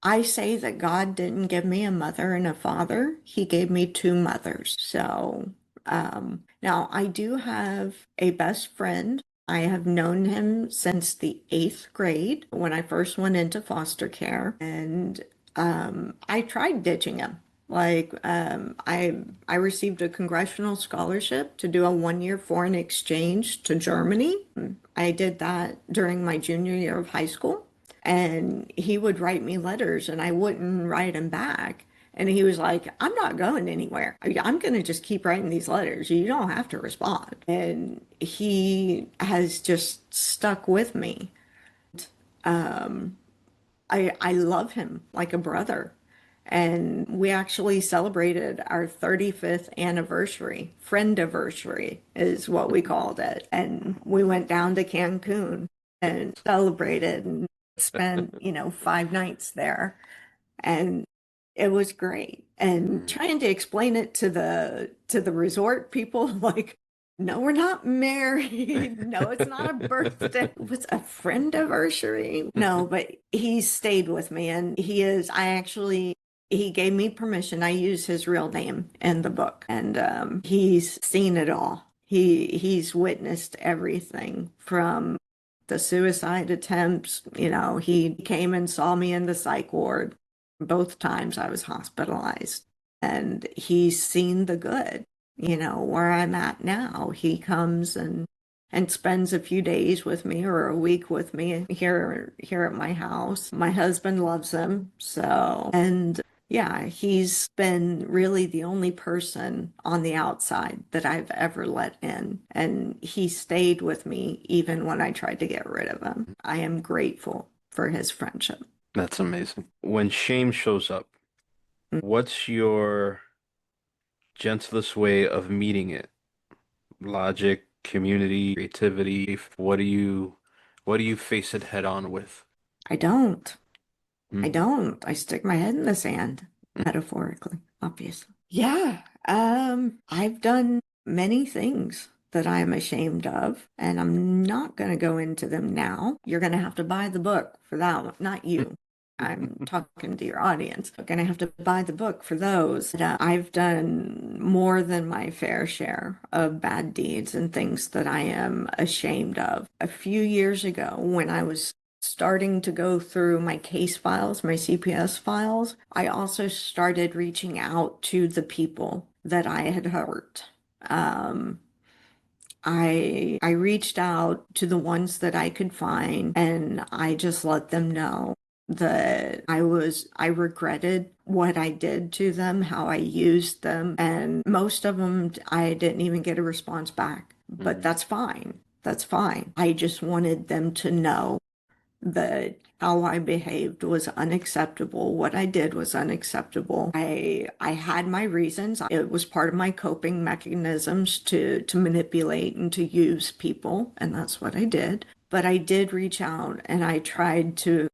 I say that God didn't give me a mother and a father. He gave me two mothers. So, now I do have a best friend. I have known him since the 8th grade when I first went into foster care, and I tried ditching him. I received a congressional scholarship to do a 1-year foreign exchange to Germany. I did that during my junior year of high school, and he would write me letters and I wouldn't write him back. And he was like, I'm not going anywhere. I'm going to just keep writing these letters. You don't have to respond. And he has just stuck with me. I love him like a brother. And we actually celebrated our 35th anniversary. Friendiversary is what we called it. And we went down to Cancun and celebrated and spent, 5 nights there. And it was great. And trying to explain it to the resort people, like, no, we're not married. No, it's not a birthday. It was a friend anniversary. No, but he stayed with me, and he gave me permission. I use his real name in the book, and he's seen it all. He's witnessed everything from the suicide attempts. He came and saw me in the psych ward both times I was hospitalized, and he's seen the good. Where I'm at now, he comes and spends a few days with me or a week with me here at my house. My husband loves him, so, and yeah, he's been really the only person on the outside that I've ever let in, and he stayed with me even when I tried to get rid of him. I am grateful for his friendship. That's amazing. When shame shows up, what's your gentlest way of meeting it? Logic, community, creativity. What do you face it head on with? I don't. I Mm. don't. I stick my head in the sand, metaphorically, obviously. Yeah. I've done many things that I am ashamed of, and I'm not going to go into them now. You're going to have to buy the book for that one, not you. I'm talking to your audience. You're going to have to buy the book for those. I've done more than my fair share of bad deeds and things that I am ashamed of. A few years ago, when I was starting to go through my case files, my CPS files, I also started reaching out to the people that I had hurt. I reached out to the ones that I could find, and I just let them know that I regretted what I did to them, how I used them, and most of them I didn't even get a response back. But that's fine. That's fine. I just wanted them to know that how I behaved was unacceptable. What I did was unacceptable. I had my reasons. It was part of my coping mechanisms to manipulate and to use people, and that's what I did. But I did reach out, and I tried to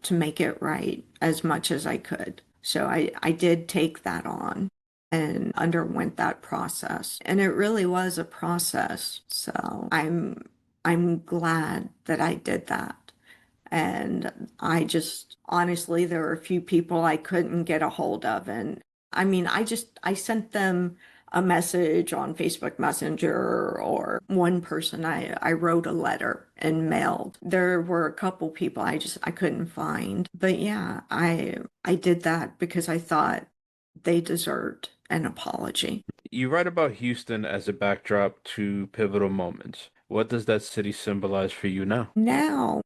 make it right as much as I could. So I did take that on and underwent that process. And it really was a process. So I'm glad that I did that. And I just, honestly, there were a few people I couldn't get a hold of. And I mean, I sent them a message on Facebook Messenger, or one person I wrote a letter and mailed. There were a couple people I couldn't find. But yeah, I did that because I thought they deserved an apology. You write about Houston as a backdrop to pivotal moments. What does that city symbolize for you now? Now,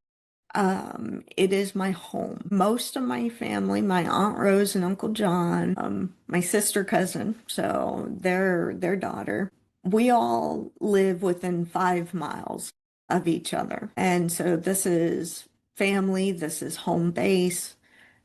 it is my home. Most of my family, my Aunt Rose and Uncle John, my sister cousin, so their daughter, we all live within 5 miles of each other. And so this is family, this is home base.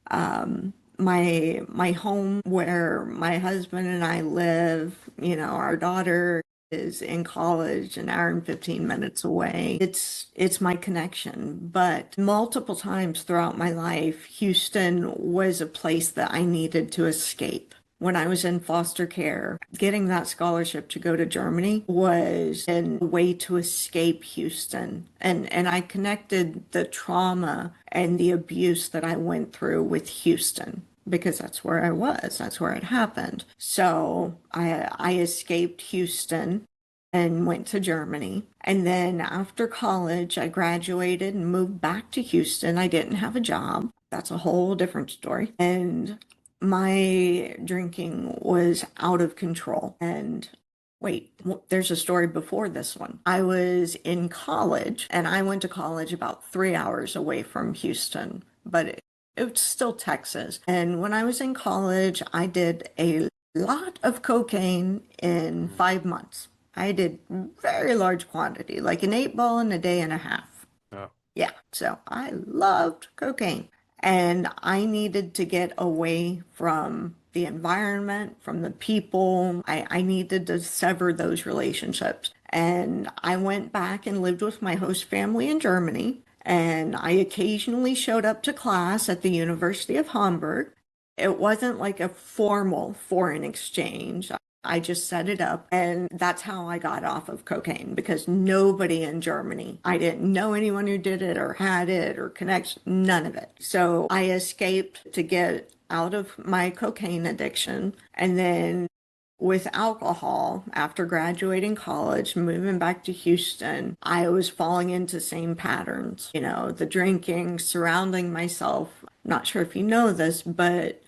My home where my husband and I live, our daughter is in college an hour and 15 minutes away. It's my connection. But multiple times throughout my life, Houston was a place that I needed to escape. When I was in foster care, getting that scholarship to go to Germany was a way to escape Houston. And I connected the trauma and the abuse that I went through with Houston, because that's where I was, that's where it happened. So I escaped Houston and went to Germany. And then after college, I graduated and moved back to Houston. I didn't have a job. That's a whole different story. And my drinking was out of control. And wait, there's a story before this one. I was in college, and I went to college about 3 hours away from Houston, but it it's still Texas. And when I was in college, I did a lot of cocaine in 5 months. I did very large quantity, like an 8 ball in a day and a half. Oh, Yeah, so I loved cocaine. And I needed to get away from the environment, from the people. I needed to sever those relationships. And I went back and lived with my host family in Germany. And I occasionally showed up to class at the University of Hamburg. It wasn't like a formal foreign exchange. I just set it up, and that's how I got off of cocaine because nobody in Germany, I didn't know anyone who did it or had it or connects, none of it. So I escaped to get out of my cocaine addiction. And then with alcohol, after graduating college, moving back to Houston, I was falling into same patterns, the drinking, surrounding myself. Not sure if you know this, but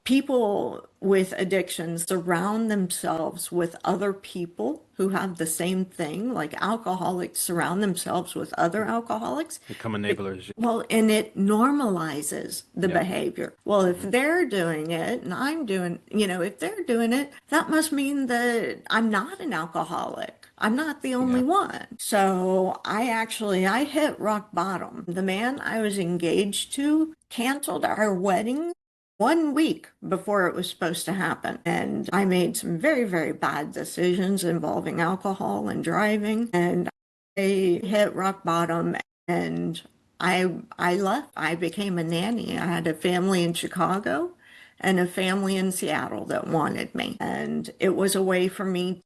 people with addictions surround themselves with other people who have the same thing. Like alcoholics surround themselves with other alcoholics. become enablers. Well, and it normalizes the Yeah. behavior. Well, if they're doing it and I'm doing, if they're doing it, that must mean that I'm not an alcoholic. I'm not the only Yeah. one. So I hit rock bottom. The man I was engaged to canceled our wedding 1 week before it was supposed to happen. And I made some very, very bad decisions involving alcohol and driving. And I hit rock bottom and I left. I became a nanny. I had a family in Chicago and a family in Seattle that wanted me. And it was a way for me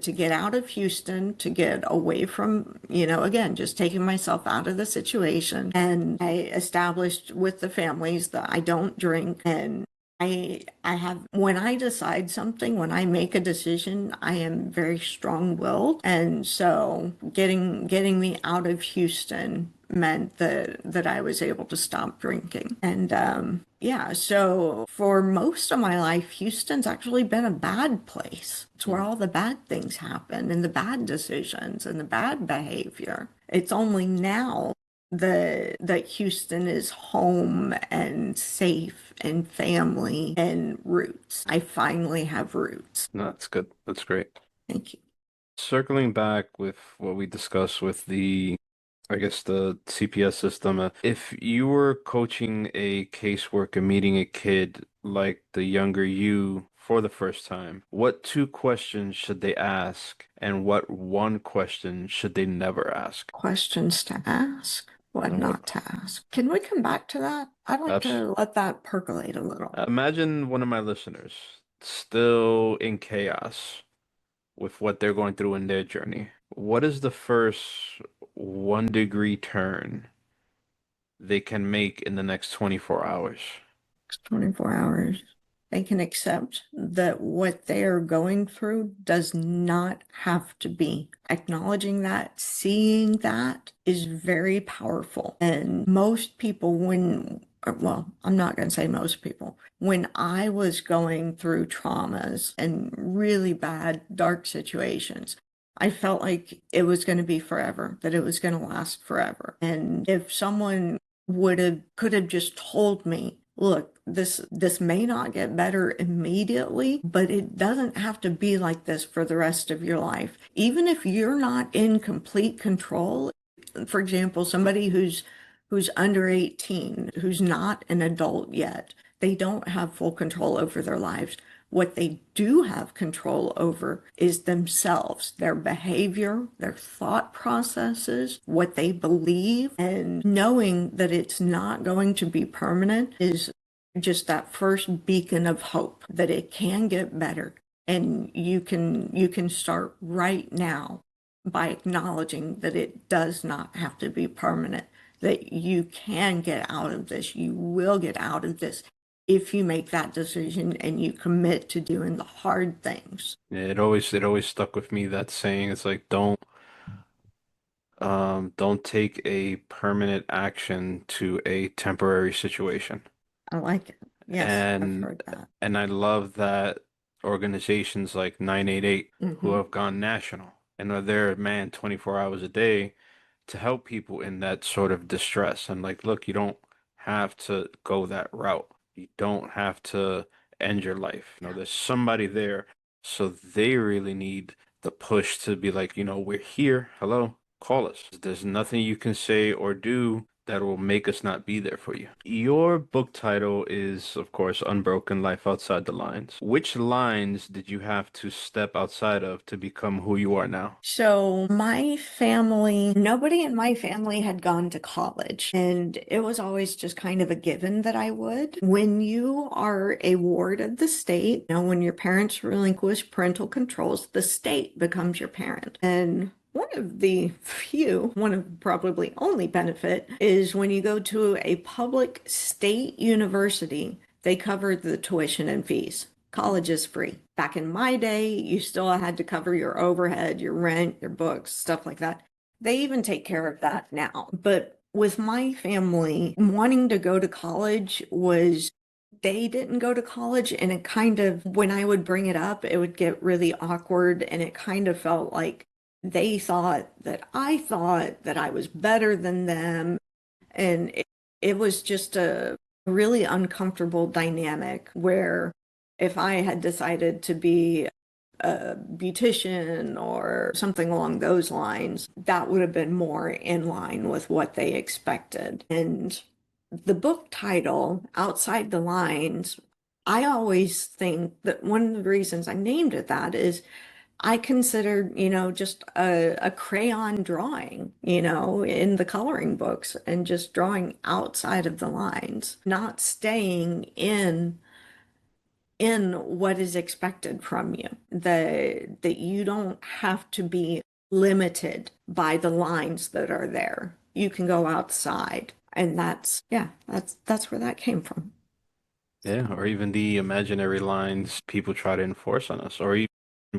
to get out of Houston, to get away from, again, just taking myself out of the situation. And I established with the families that I don't drink. And I have, when I decide something, when I make a decision, I am very strong-willed. And so getting me out of Houston meant that I was able to stop drinking. And yeah, so for most of my life, Houston's actually been a bad place. It's where all the bad things happen and the bad decisions and the bad behavior. It's only now that Houston is home and safe and family and roots. I finally have roots. No, that's good. That's great. Thank you. Circling back with what we discussed with I guess the CPS system, if you were coaching a caseworker meeting a kid like the younger you for the first time, what two questions should they ask, and what one question should they never ask? Questions to ask, what And not to ask. Can we come back to that? I'd like Abs- to let that percolate a little. Imagine one of my listeners still in chaos with what they're going through in their journey. What is the first 1 degree turn they can make in the next 24 hours? 24 hours. They can accept that what they are going through does not have to be. Acknowledging that, seeing that is very powerful. And most people, well, I'm not going to say most people. When I was going through traumas and really bad, dark situations, I felt like it was going to be forever, that it was going to last forever. And if someone could have just told me, look, this may not get better immediately, but it doesn't have to be like this for the rest of your life. Even if you're not in complete control, for example, somebody who's under 18, who's not an adult yet, they don't have full control over their lives. What they do have control over is themselves, their behavior, their thought processes, what they believe, and knowing that it's not going to be permanent is just that first beacon of hope that it can get better. And you can start right now by acknowledging that it does not have to be permanent, that you can get out of this, you will get out of this if you make that decision and you commit to doing the hard things. Yeah, it always stuck with me, that saying. It's like don't take a permanent action to a temporary situation. I like it. Yes, I've And heard that. and I love that organizations like 988 who Hmm. have gone national and are there, man, 24 hours a day to help people in that sort of distress. And like, look, you don't have to go that route. You don't have to end your life. There's somebody there, so they really need the push to be like, we're here. Hello, call us. There's nothing you can say or do that will make us not be there for you. Your book title is, of course, Unbroken: Life Outside the Lines. Which lines did you have to step outside of to become who you are now? So my family, nobody in my family had gone to college, and it was always just kind of a given that I would. When you are a ward of the state, when your parents relinquish parental controls, the state becomes your parent. And one of probably only benefit is when you go to a public state university, they cover the tuition and fees. College is free. Back in my day, you still had to cover your overhead, your rent, your books, stuff like that. They even take care of that now. But with my family, wanting to go to college was they didn't go to college, and it kind of, when I would bring it up, it would get really awkward, and it kind of felt like they thought that I was better than them. And it was just a really uncomfortable dynamic where if I had decided to be a beautician or something along those lines, that would have been more in line with what they expected. And the book title, Outside the Lines, I always think that one of the reasons I named it that is I considered, just a crayon drawing, in the coloring books and just drawing outside of the lines, not staying in what is expected from you. That you don't have to be limited by the lines that are there. You can go outside. And that's where that came from. Yeah, or even the imaginary lines people try to enforce on us, or even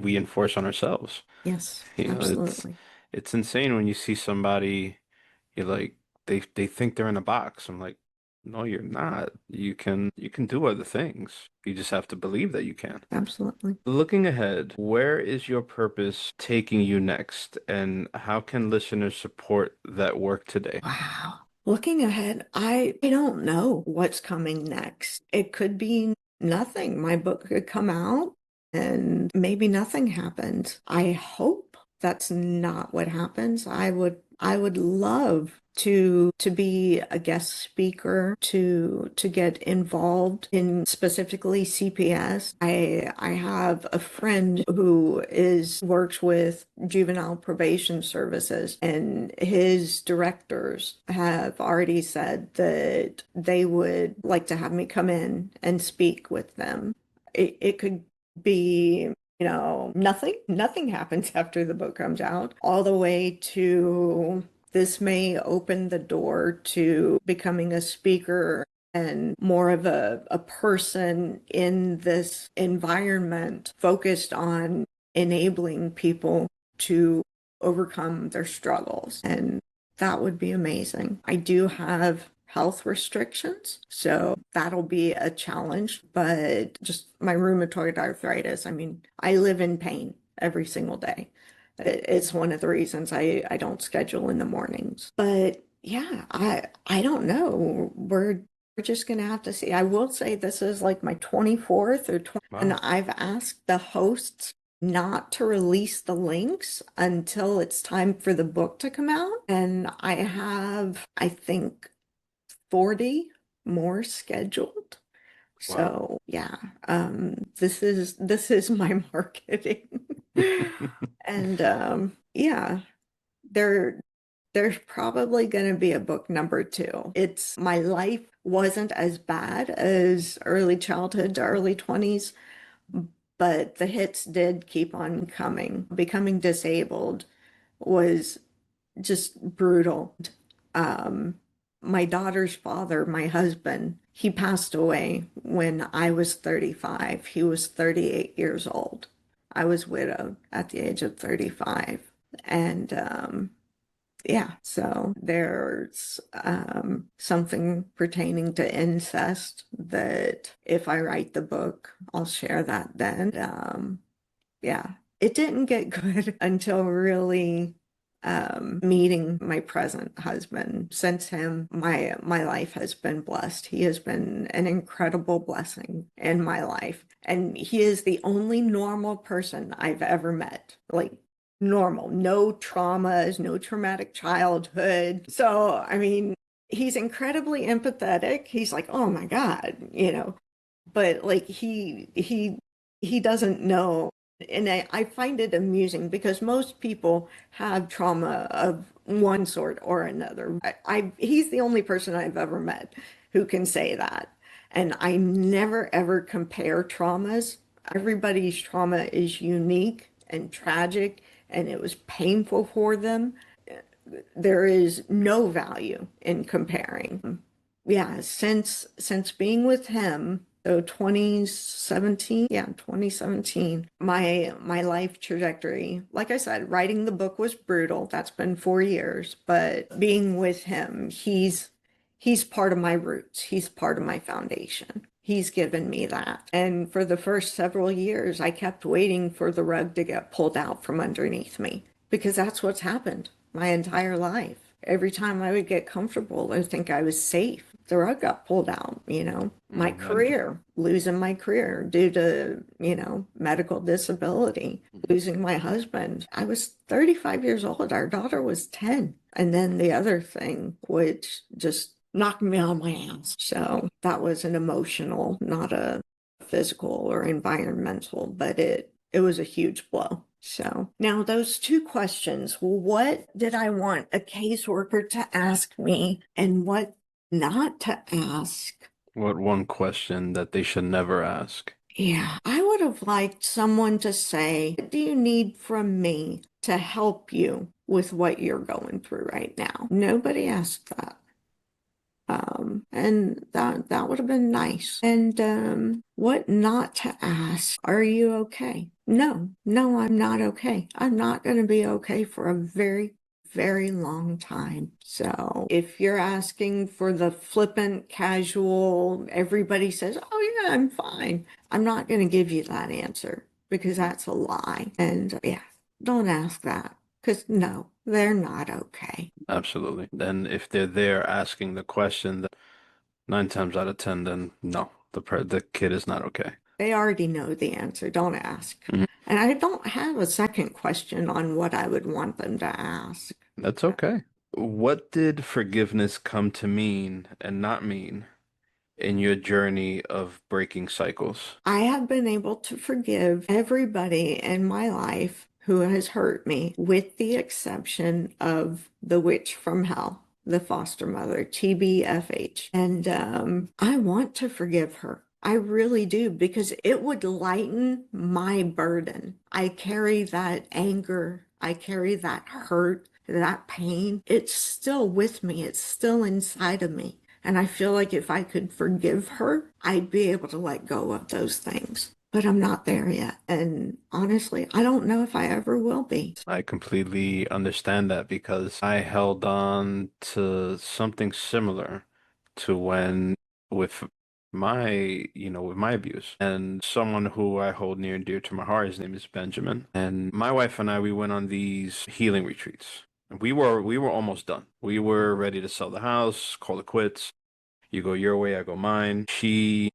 we enforce on ourselves. Yes, You know, it's absolutely. it's insane when you see somebody, you're like, they think they're in a box. I'm like, no, you're not. You can do other things. You just have to believe that you can. Absolutely. Looking ahead, where is your purpose taking you next, and how can listeners support that work today? Wow. Looking ahead, I don't know what's coming next. It could be nothing. My book could come out and maybe nothing happens. I hope that's not what happens. I would love to be a guest speaker, to get involved in specifically CPS. I have a friend who works with juvenile probation services, and his directors have already said that they would like to have me come in and speak with them. It could be, nothing happens after the book comes out, all the way to this may open the door to becoming a speaker and more of a person in this environment focused on enabling people to overcome their struggles. And that would be amazing. I do have health restrictions, so that'll be a challenge, but just my rheumatoid arthritis, I mean, I live in pain every single day. It's one of the reasons I don't schedule in the mornings. But yeah, I don't know. We're just gonna have to see. I will say this is like my 24th or 20, and Wow. I've asked the hosts not to release the links until it's time for the book to come out. And I have, I think, 40 more scheduled. Wow. So yeah, this is my marketing. And yeah, there there's probably going to be a book number two. It's my life wasn't as bad as early childhood to early 20s, but the hits did keep on coming. Becoming disabled was just brutal. Um, my daughter's father, my husband, he passed away when I was 35. He was 38 years old. I was widowed at the age of 35. And yeah, so there's something pertaining to incest that if I write the book, I'll share that then. Yeah, it didn't get good until really meeting my present husband. Since him, my life has been blessed. He has been an incredible blessing in my life. And he is the only normal person I've ever met. Like normal, no traumas, no traumatic childhood. So, I mean, he's incredibly empathetic. He's like, "Oh my God," but like he doesn't know. And I find it amusing because most people have trauma of one sort or another. He's the only person I've ever met who can say that. And I never ever compare traumas. Everybody's trauma is unique and tragic, and it was painful for them. There is no value in comparing. Yeah, since being with him, so 2017, yeah, 2017, my life trajectory, like I said, writing the book was brutal. That's been 4 years, but being with him, he's part of my roots. He's part of my foundation. He's given me that. And for the first several years, I kept waiting for the rug to get pulled out from underneath me because that's what's happened my entire life. Every time I would get comfortable or think I was safe, the rug got pulled out, My career, losing my career due to, medical disability, losing my husband. I was 35 years old. Our daughter was 10. And then the other thing, which just knocked me on my ass. So that was an emotional, not a physical or environmental, but it was a huge blow. So now those two questions, what did I want a caseworker to ask me and what not to ask? What one question that they should never ask? Yeah, I would have liked someone to say, what do you need from me to help you with what you're going through right now? Nobody asked that. And that would have been nice. And what not to ask? Are you okay? No, I'm not okay. I'm not going to be okay for a very, very long time. So if you're asking for the flippant, casual, everybody says, "Oh yeah, I'm fine," I'm not going to give you that answer because that's a lie. And yeah, don't ask that. Because no, they're not okay. Absolutely. Then if they're there asking the question, then 9 times out of 10, then no, the kid is not okay. They already know the answer. Don't ask. Mhm. And I don't have a second question on what I would want them to ask. That's okay. What did forgiveness come to mean and not mean in your journey of breaking cycles? I have been able to forgive everybody in my life who has hurt me, with the exception of the witch from hell, the foster mother, TBFH. And I want to forgive her. I really do, because it would lighten my burden. I carry that anger, I carry that hurt, that pain. It's still with me, it's still inside of me. And I feel like if I could forgive her, I'd be able to let go of those things. But I'm not there yet. And honestly, I don't know if I ever will be. I completely understand that because I held on to something similar to when with with my abuse. And someone who I hold near and dear to my heart, his name is Benjamin. And my wife and I, we went on these healing retreats. We were almost done. We were ready to sell the house, call it quits. You go your way, I go mine. She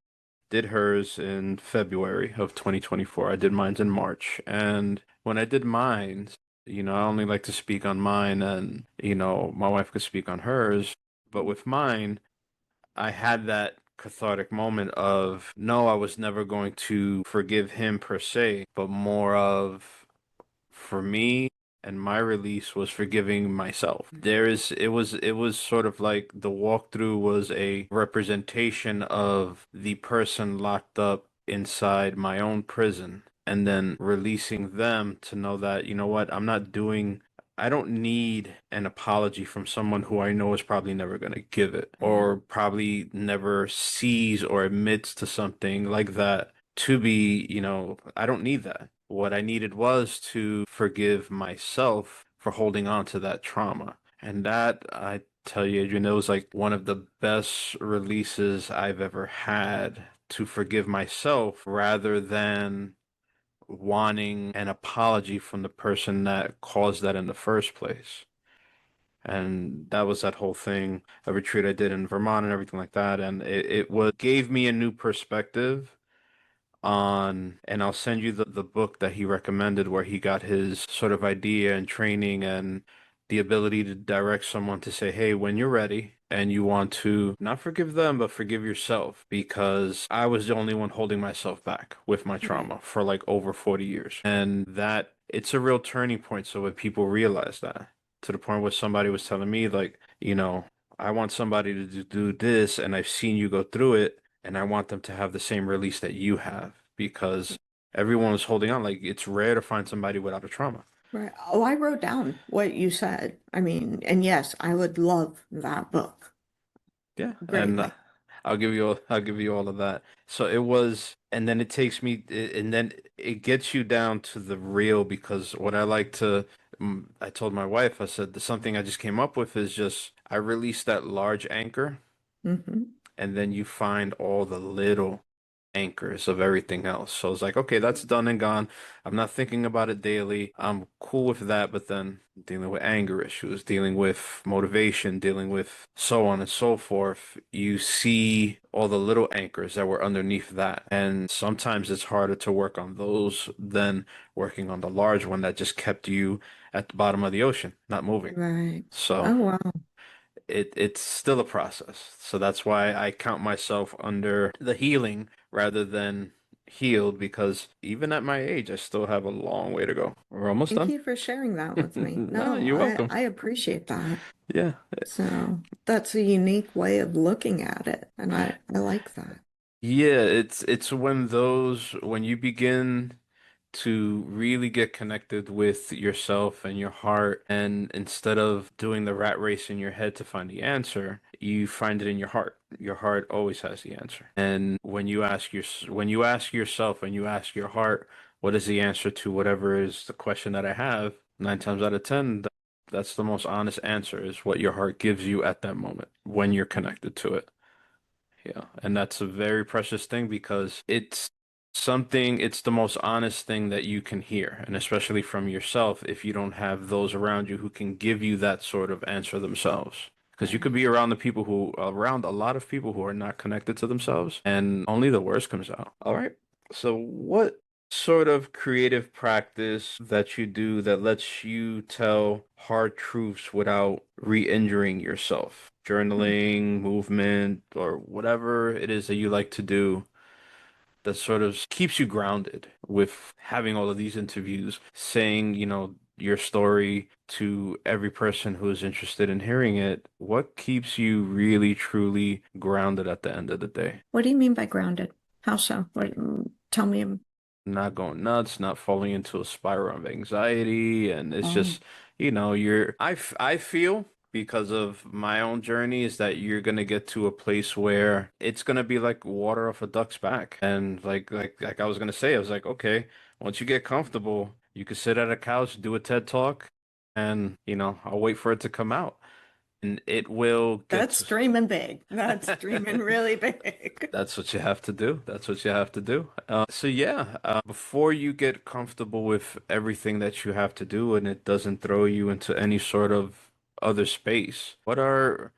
did hers in February of 2024. I did mine in March. And when I did mine, I only like to speak on mine and, my wife could speak on hers. But with mine, I had that cathartic moment of, no, I was never going to forgive him per se, but more of, for me, and my release was forgiving myself. It was sort of like the walkthrough was a representation of the person locked up inside my own prison and then releasing them to know that, you know what, I don't need an apology from someone who I know is probably never going to give it or probably never sees or admits to something like that to be, I don't need that. What I needed was to forgive myself for holding on to that trauma. And that, I tell you, Adrienne, it was like one of the best releases I've ever had to forgive myself rather than wanting an apology from the person that caused that in the first place. And that was that whole thing, a retreat I did in Vermont and everything like that. And it gave me a new perspective on, and I'll send you the book that he recommended where he got his sort of idea and training and the ability to direct someone to say, hey, when you're ready and you want to not forgive them, but forgive yourself, because I was the only one holding myself back with my Right. trauma for like over 40 years. And that it's a real turning point. So when people realize that, to the point where somebody was telling me, like, I want somebody to do this, and I've seen you go through it, and I want them to have the same release that you have because everyone was holding on. Like, it's rare to find somebody without a trauma. Right. Oh, I wrote down what you said. I mean, and yes, I would love that book Yeah, and greatly. I'll give you all of that. So it was, and then it takes me, and then it gets you down to the real, because what I like to, I told my wife, I said, the something I just came up with is just I release that large anchor, Hmm. and then you find all the little anchors of everything else. So it's like, okay, that's done and gone. I'm not thinking about it daily. I'm cool with that, but then dealing with anger issues, dealing with motivation, dealing with so on and so forth, you see all the little anchors that were underneath that. And sometimes it's harder to work on those than working on the large one that just kept you at the bottom of the ocean, not moving. Right. So Oh, wow. it's still a process. So that's why I count myself under the healing rather than healed, because even at my age, I still have a long way to go. We're almost Thank done. you for sharing that with me. No, No, you're welcome. I appreciate that. Yeah. So that's a unique way of looking at it, and I like that. Yeah, it's when you begin to really get connected with yourself and your heart, and instead of doing the rat race in your head to find the answer, you find it in your heart. Your heart always has the answer. And when you ask yourself and you ask your heart, what is the answer to whatever is the question that I have, 9 times out of 10, that's the most honest answer, is what your heart gives you at that moment when you're connected to it. Yeah, and that's a very precious thing because it's the most honest thing that you can hear, and especially from yourself if you don't have those around you who can give you that sort of answer themselves. Because you could Right. be around a lot of people who are not connected to themselves, and only the worst comes out. All right. So what sort of creative practice that you do that lets you tell hard truths without re-injuring yourself? Hmm. Journaling, movement, or whatever it is that you like to do that sort of keeps you grounded with having all of these interviews, saying, your story to every person who is interested in hearing it. What keeps you really, truly grounded at the end of the day? What do you mean by grounded? How so? Tell me. Not going nuts, not falling into a spiral of anxiety. And it's Um, just, I feel because of my own journey is that you're gonna get to a place where it's gonna be like water off a duck's back. And like I was gonna say, I was like, okay, once you get comfortable, you can sit at a couch, do a TED talk, and I'll wait for it to come out. And it will get that's to dreaming big. That's dreaming really big. That's what you have to do. That's what you have to do. So yeah, before you get comfortable with everything that you have to do and it doesn't throw you into any sort of other space, what are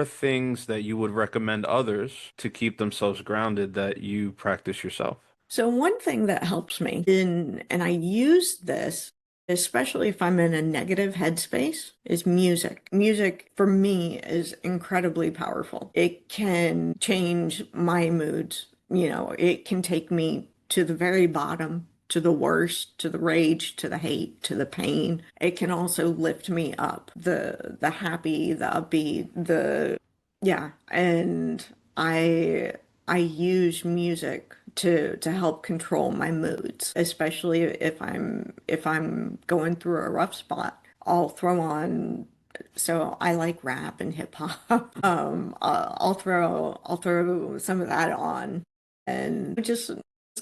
things that you would recommend others to keep themselves grounded that you practice yourself? So one thing that helps me and I use this, especially if I'm in a negative headspace, is music. Music for me is incredibly powerful. It can change my moods. It can take me to the very bottom, to the worst, to the rage, to the hate, to the pain. It can also lift me up. The happy, the upbeat, the yeah, and I use music to help control my moods, especially if I'm going through a rough spot. I'll throw on. So I like rap and hip hop. I'll throw some of that on, and just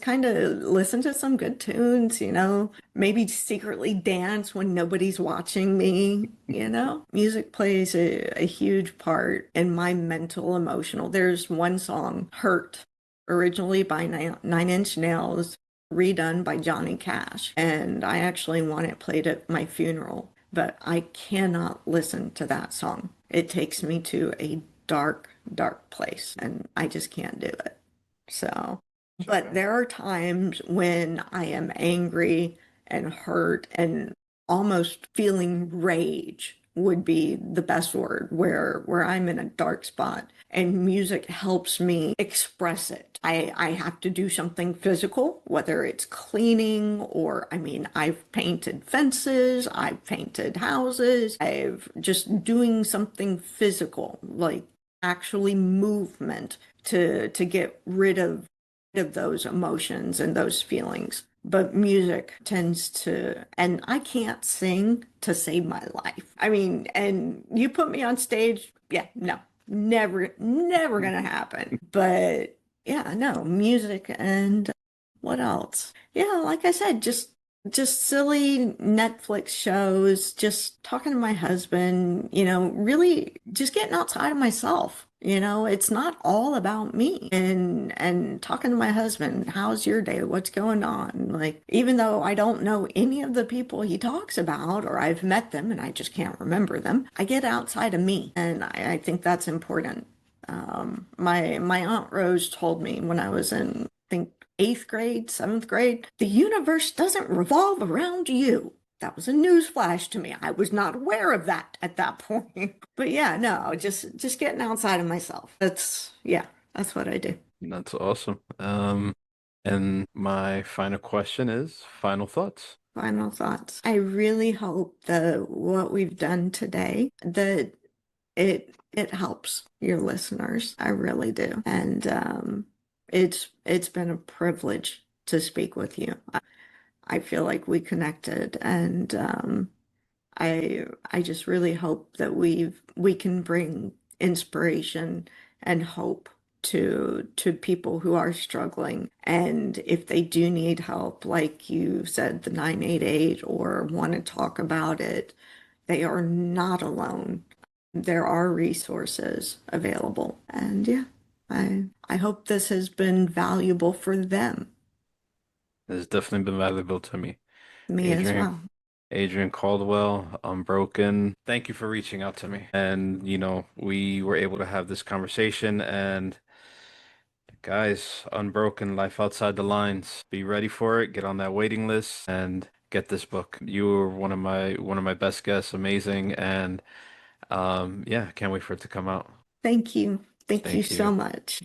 kind of listen to some good tunes. Maybe secretly dance when nobody's watching me. Music plays a huge part in my mental, emotional. There's one song, Hurt, originally by Nine Inch Nails. redone by Johnny Cash, and I actually want it played at my funeral, but I cannot listen to that song. It takes me to a dark, dark place, and I just can't do it. So, but there are times when I am angry and hurt and almost feeling rage would be the best word, where I'm in a dark spot and music helps me express it. I have to do something physical, whether it's cleaning or, I mean, I've painted fences, I've painted houses, I've just doing something physical, like actually movement to get rid of those emotions and those feelings. But music tends to, and I can't sing to save my life. I mean, and you put me on stage, yeah, no, never gonna happen. But yeah, no, music and what else? Yeah, like I said, just silly Netflix shows, just talking to my husband, really just getting outside of myself. It's not all about me and talking to my husband, how's your day? What's going on? Like, even though I don't know any of the people he talks about, or I've met them and I just can't remember them, I get outside of me. And I think that's important. My Aunt Rose told me when I was in, I think, eighth grade, seventh grade, the universe doesn't revolve around you. That was a news flash to me. I was not aware of that at that point. But yeah, no, just getting outside of myself. That's what I do. That's awesome. And my final question is final thoughts. Final thoughts. I really hope that what we've done today, that it helps your listeners. I really do. And it's been a privilege to speak with you. I feel like we connected, and I just really hope that we can bring inspiration and hope to people who are struggling. And if they do need help, like you said, the 988, or want to talk about it, they are not alone. There are resources available. And yeah, I hope this has been valuable for them, It's definitely been valuable to me. me as Adrienne, well. Adrienne Caldwell, Unbroken. Thank you for reaching out to me. And, we were able to have this conversation. And guys, Unbroken, Life Outside the Lines. Be ready for it. Get on that waiting list and get this book. You were one of my best guests. Amazing. And yeah, can't wait for it to come out. Thank you. Thank you Thank so you. much.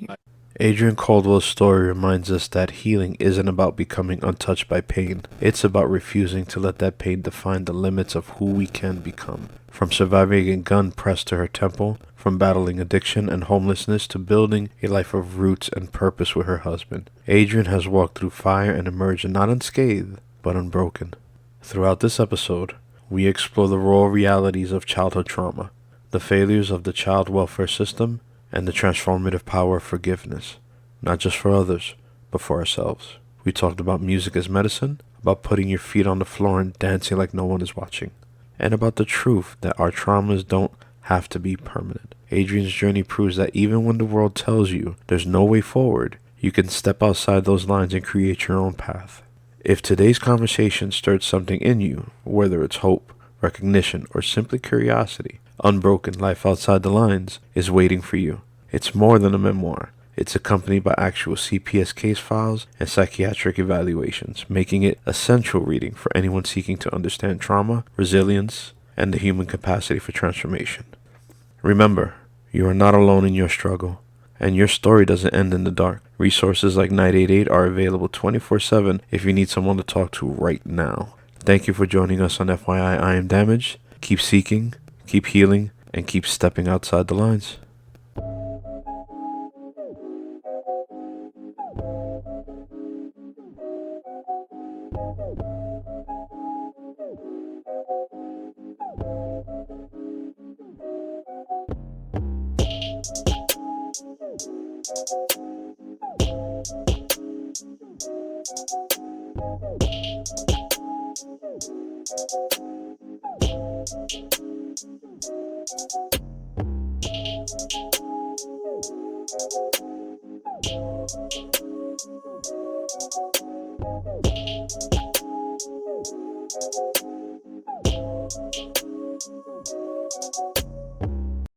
Adrienne Caldwell's story reminds us that healing isn't about becoming untouched by pain. It's about refusing to let that pain define the limits of who we can become. From surviving a gun pressed to her temple, from battling addiction and homelessness to building a life of roots and purpose with her husband, Adrienne has walked through fire and emerged not unscathed, but unbroken. Throughout this episode, we explore the raw realities of childhood trauma, the failures of the child welfare system, and the transformative power of forgiveness, not just for others, but for ourselves. We talked about music as medicine, about putting your feet on the floor and dancing like no one is watching, and about the truth that our traumas don't have to be permanent. Adrienne's journey proves that even when the world tells you there's no way forward, you can step outside those lines and create your own path. If today's conversation stirred something in you, whether it's hope, recognition, or simply curiosity, Unbroken, Life Outside the Lines is waiting for you. It's more than a memoir. It's accompanied by actual CPS case files and psychiatric evaluations, making it essential reading for anyone seeking to understand trauma, resilience, and the human capacity for transformation. Remember, you are not alone in your struggle, and your story doesn't end in the dark. Resources like 988 are available 24/7 if you need someone to talk to right now. Thank you for joining us on FYI I Am Damaged. Keep seeking, keep healing, and keep stepping outside the lines.